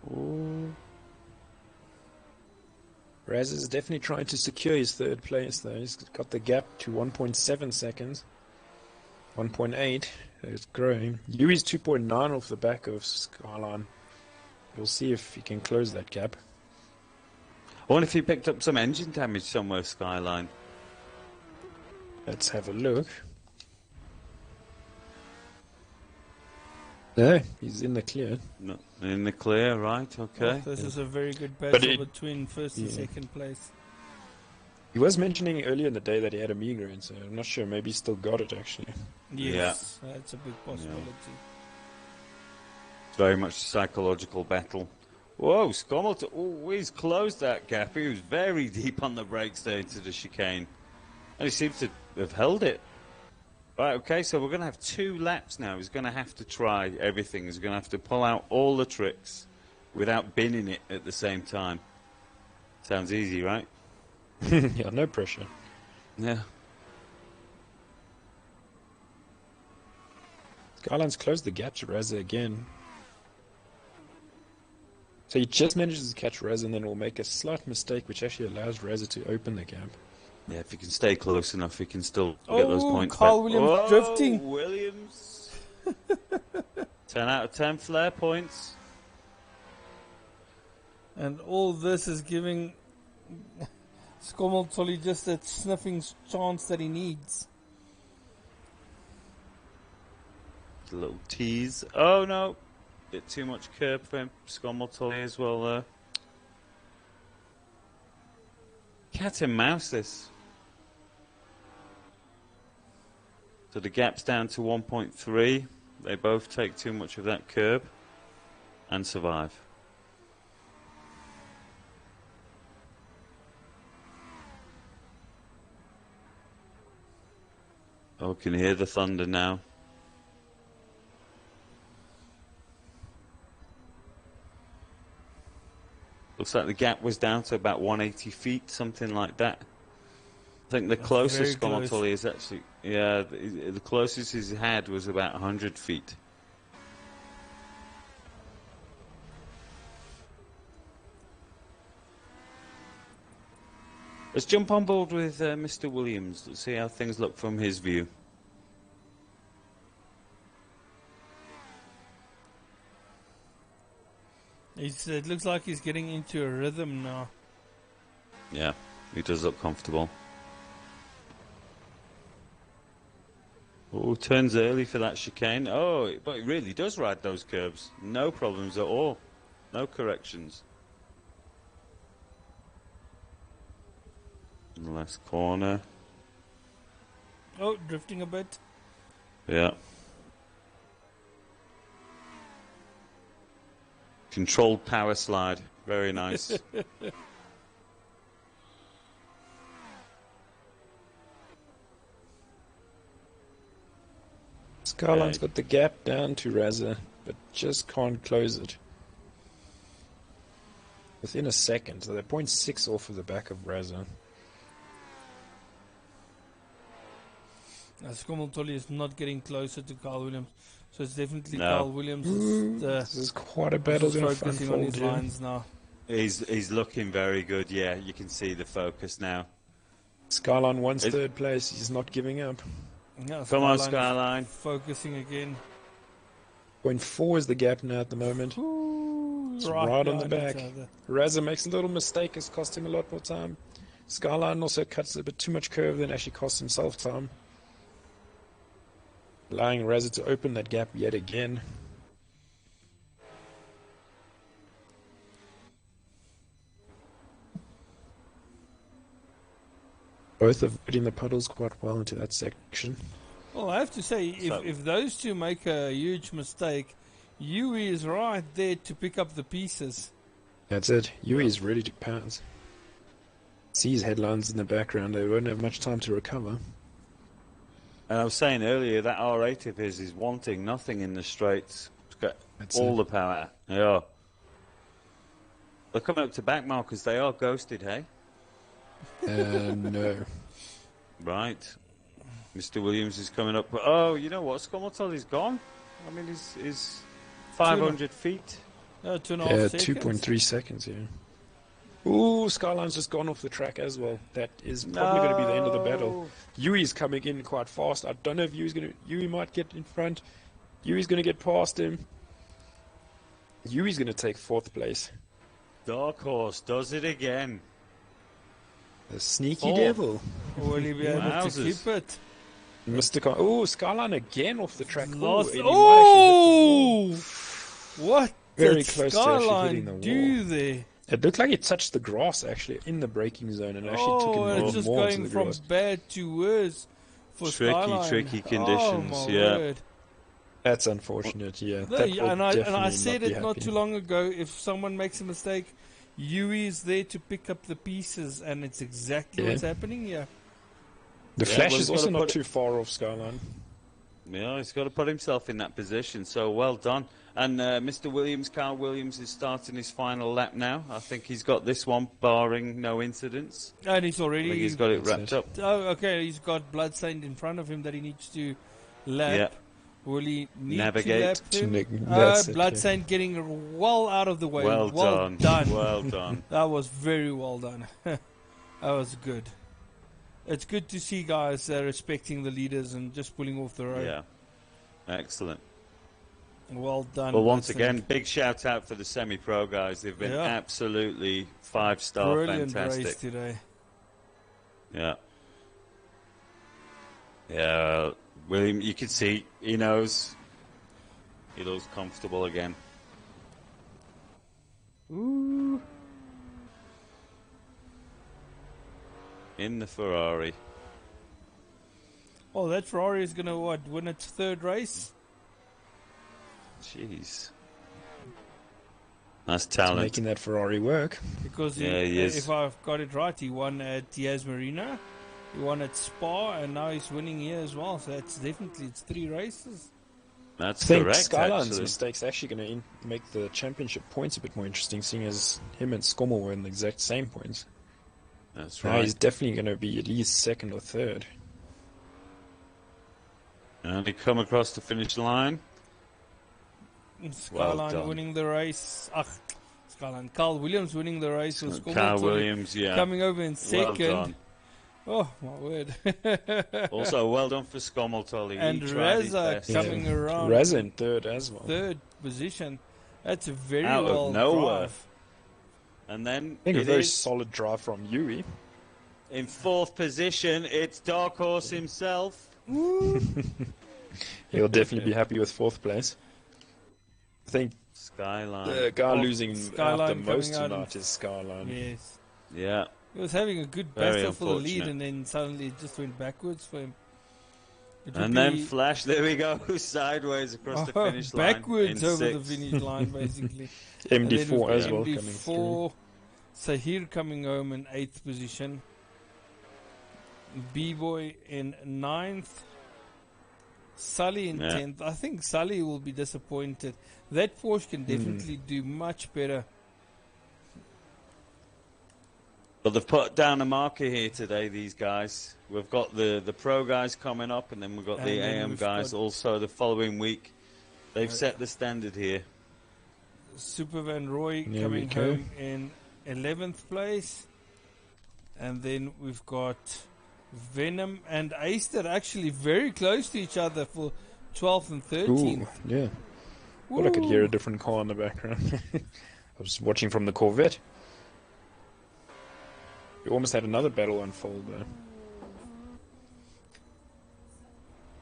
Ooh. Raz is definitely trying to secure his 3rd place though. He's got the gap to 1.7 seconds. 1.8. It's growing. Yui's 2.9 off the back of Skyline. We'll see if he can close that gap. I wonder if he picked up some engine damage somewhere, Skyline. Let's have a look. No, he's in the clear. No, in the clear, right? Okay. Oh, this is a very good But battle it- between 1st and yeah. 2nd place. He was mentioning earlier in the day that he had a migraine, so I'm not sure. Maybe he still got it actually. Yes, that's a big possibility. Very much a psychological battle. Whoa, Skomoltoli. Oh, he's closed that gap. He was very deep on the brakes there into the chicane. And he seems to have held it. Right, okay, so we're going to have 2 laps now. He's going to have to try everything. He's going to have to pull out all the tricks without binning it at the same time. Sounds easy, right? Yeah, no pressure. Yeah. Skyline's closed the gap to Razza again. So he just manages to catch Razza and then will make a slight mistake which actually allows Razza to open the gap. Yeah, if he can stay close enough, he can still get those Oh, points Carl back. Williams Whoa, drifting. Williams. 10 out of 10 flare points. And all this is giving Skomoltoli just that sniffing chance that he needs. A little tease. Oh no. Bit too much curb for him. Skomoltoli as well there. Cat and mouse this. So the gap's down to 1.3. They both take too much of that curb and survive. Oh, can you hear the thunder now? Looks like the gap was down to about 180 feet, something like that. I think the That's closest very close. Skomoltoli is actually, yeah, the closest he's had was about 100 feet. Let's jump on board with Mr. Williams. Let's see how things look from his view. It looks like he's getting into a rhythm now. Yeah, he does look comfortable. Oh, turns early for that chicane. Oh, but he really does ride those curves. No problems at all. No corrections. In the last corner. Oh, drifting a bit. Yeah. Controlled power slide. Very nice. Scarline's got the gap down to Razza, but just can't close it. Within a second, so they're 0.6 off of the back of Razza. Skommeltolly is not getting closer to Carl Williams, so it's definitely No. Carl Williams. This is quite a battle going to focusing on unfold his here. lines now. He's looking very good, yeah. You can see the focus now. Skyline wants third place. He's not giving up. Yeah, Come on, is Skyline. Focusing again. 0.4 is the gap now at the moment. Ooh, It's right on the behind back. each other. Razza makes a little mistake. It's cost him a lot more time. Skyline also cuts a bit too much curve, then actually costs himself time. Allowing Razza to open that gap yet again. Both are hitting the puddles quite well into that section. Well, I have to say, if those two make a huge mistake, Yui is right there to pick up the pieces. That's it. Yui is ready to pounce. See his headlines in the background. They won't have much time to recover. And I was saying earlier, that R8 of his is wanting nothing in the straights. It's got all the power. Yeah. They're coming up to back markers. They are ghosted, hey? No. Right. Mr. Williams is coming up. Oh, you know what? Skommeltolly's gone. I mean, he's 500 feet. 2.5 seconds. 2.3 seconds, yeah. Ooh, Skyline's just gone off the track as well. That is probably going to be the end of the battle. Yui's coming in quite fast. I don't know if Yui might get in front. Yui's going to get past him. Yui's going to take 4th place. Dark Horse does it again. The sneaky devil. Will he be able to keep it? Oh, Skyline again off the track. Lost. And he might actually hit the wall. What Very did close to actually hitting the Skyline wall. do there? It looked like it touched the grass actually in the braking zone and actually took him and more it's just into going the from grass. bad to worse for Skyline. Tricky conditions, oh, my yeah. word. That's unfortunate, yeah. No, That will and I definitely said not it be not happy. too long ago. If someone makes a mistake, Yui is there to pick up the pieces, and it's exactly what's happening here. The Flash well, is he's also gotta not put too far off Skyline. Yeah, he's got to put himself in that position, so well done. And Mr. Williams, Carl Williams, is starting his final lap now. I think he's got this one, barring no incidents. And he's I already... think he's got it wrapped up. Oh, okay, he's got bloodstained in front of him that he needs to lap. Yeah. Will he need Navigate. to lap him? That's it, bloodstained getting well out of the way. Well done. Well done. That was very well done. That was good. It's good to see guys respecting the leaders and just pulling off the road. Yeah. Excellent. Well done. Well, once Bloodstained. again, big shout out for the semi-pro guys. They've been absolutely 5-star, Brilliant fantastic. race today. Yeah. Yeah. William, you can see he knows. He looks comfortable again. Ooh. In the Ferrari. Oh, that Ferrari is going to win its 3rd race? Jeez. That's talent. Making that Ferrari work. Because he is. if I've got it right, he won at Diaz Marina, he won at Spa, and now he's winning here as well. So that's definitely, it's 3 races. That's I think correct, Skyline's actually. mistakes actually going to make the championship points a bit more interesting, seeing as him and Skommel were in the exact same points. That's Now right. he's definitely going to be at least 2nd or 3rd. And they come across the finish line. Skyline done. winning the race. Skyline. Carl Williams winning the race. Was Carl Williams, yeah. coming over in 2nd. Well done. Oh, my word. Also, well done for Skommeltolly. And He tried his Reza best. coming around. Reza in 3rd as well. 3rd position. That's a very Out of well nowhere. drive. And then I think a it very is solid drive from Yui. in 4th position. It's Dark Horse himself. He'll definitely be happy with 4th place. I think Skyline. The guy losing out the Skyline most coming out tonight is Skyline. Yes. Yeah. He was having a good Very battle for the lead, unfortunate. and then suddenly it just went backwards for him. It would And then be- Flash, there we go, sideways across the finish line. backwards in over the sixth. finish line, basically. And then MD4 we've as got well coming through. MD4, Sahir coming home in 8th position. B-Boy in 9th. Sully in Yeah. 10th. I think Sully will be disappointed. That Porsche can definitely do much better. Well, they've put down a marker here today, these guys. We've got the pro guys coming up, and then we've got And the then AM we've guys got- also the following week. They've set the standard here. Super Van Roy There coming we go. home in 11th place. And then we've got Venom and Ace that are actually very close to each other for 12th and 13th. Ooh, yeah. Well, I could hear a Woo. different car in the background. I was watching from the Corvette. We almost had another battle unfold there.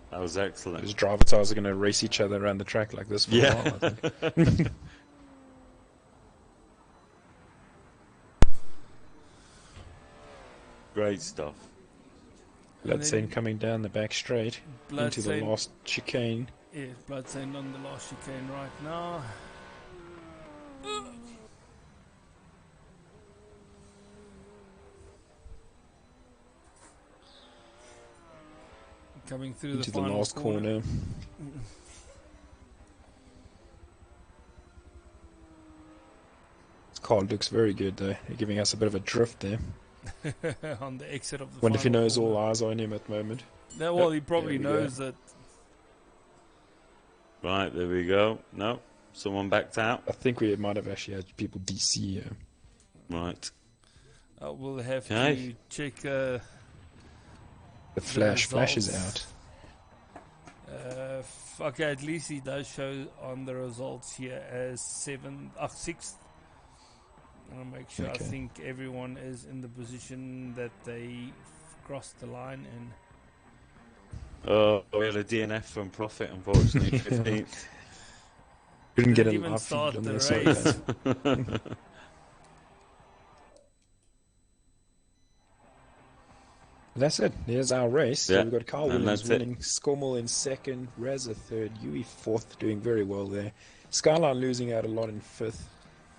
That was excellent. Those driver tires are going to race each other around the track like this for a while, I think. Great stuff. Let's then- say coming down the back straight into the Bloodstained- last chicane. Yeah, Bloodstained on the last chicane right now. Coming through Into the the final last corner. This car looks very good though. They're giving us a bit of a drift there. on the exit of the Wonder if he final knows all corner. eyes on him at the moment. No, well, he probably there we go. knows that. Right, there we go. No, someone backed out. I think we might have actually had people DC here. Right. We'll have Okay. to check. The flash is results. out. Okay, at least he does show on the results here as 6th. I'll make sure. Okay. I think everyone is in the position that they crossed the line in. Oh, we had a DNF from Profit, unfortunately. 15th. Couldn't get Didn't an even off start on the there, sorry, race. guys. That's it. There's our race. Yeah, So we've got Carl and Williams that's it. winning, Scommel in second, Razza third, Yui fourth, doing very well there. Skyline losing out a lot in fifth.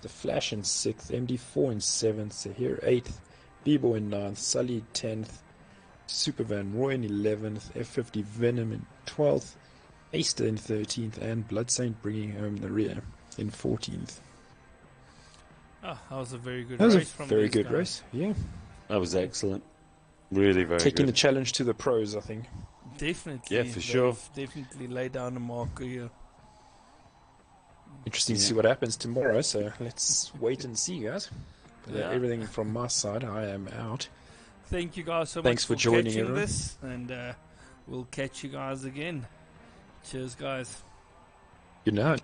The Flash in sixth, MD4 in seventh, Sahir eighth, Bebo in ninth, Sully 10th, Super Van Roy in 11th, F50 Venom in 12th, Aster in 13th, and Blood Saint bringing home the rear in 14th. Ah, that was a very good That was a race from very these good guys. race. Yeah, That was excellent. Really very taking the good. challenge to the pros, I think. Definitely. Yeah, for sure. They've definitely laid down a marker here. Interesting to Yeah. see what happens tomorrow, so let's wait and see, guys. But, Yeah. everything from my side, I am out. Thank you guys so Thanks much for joining, catching everyone. this, and we'll catch you guys again. Cheers, guys. Good night.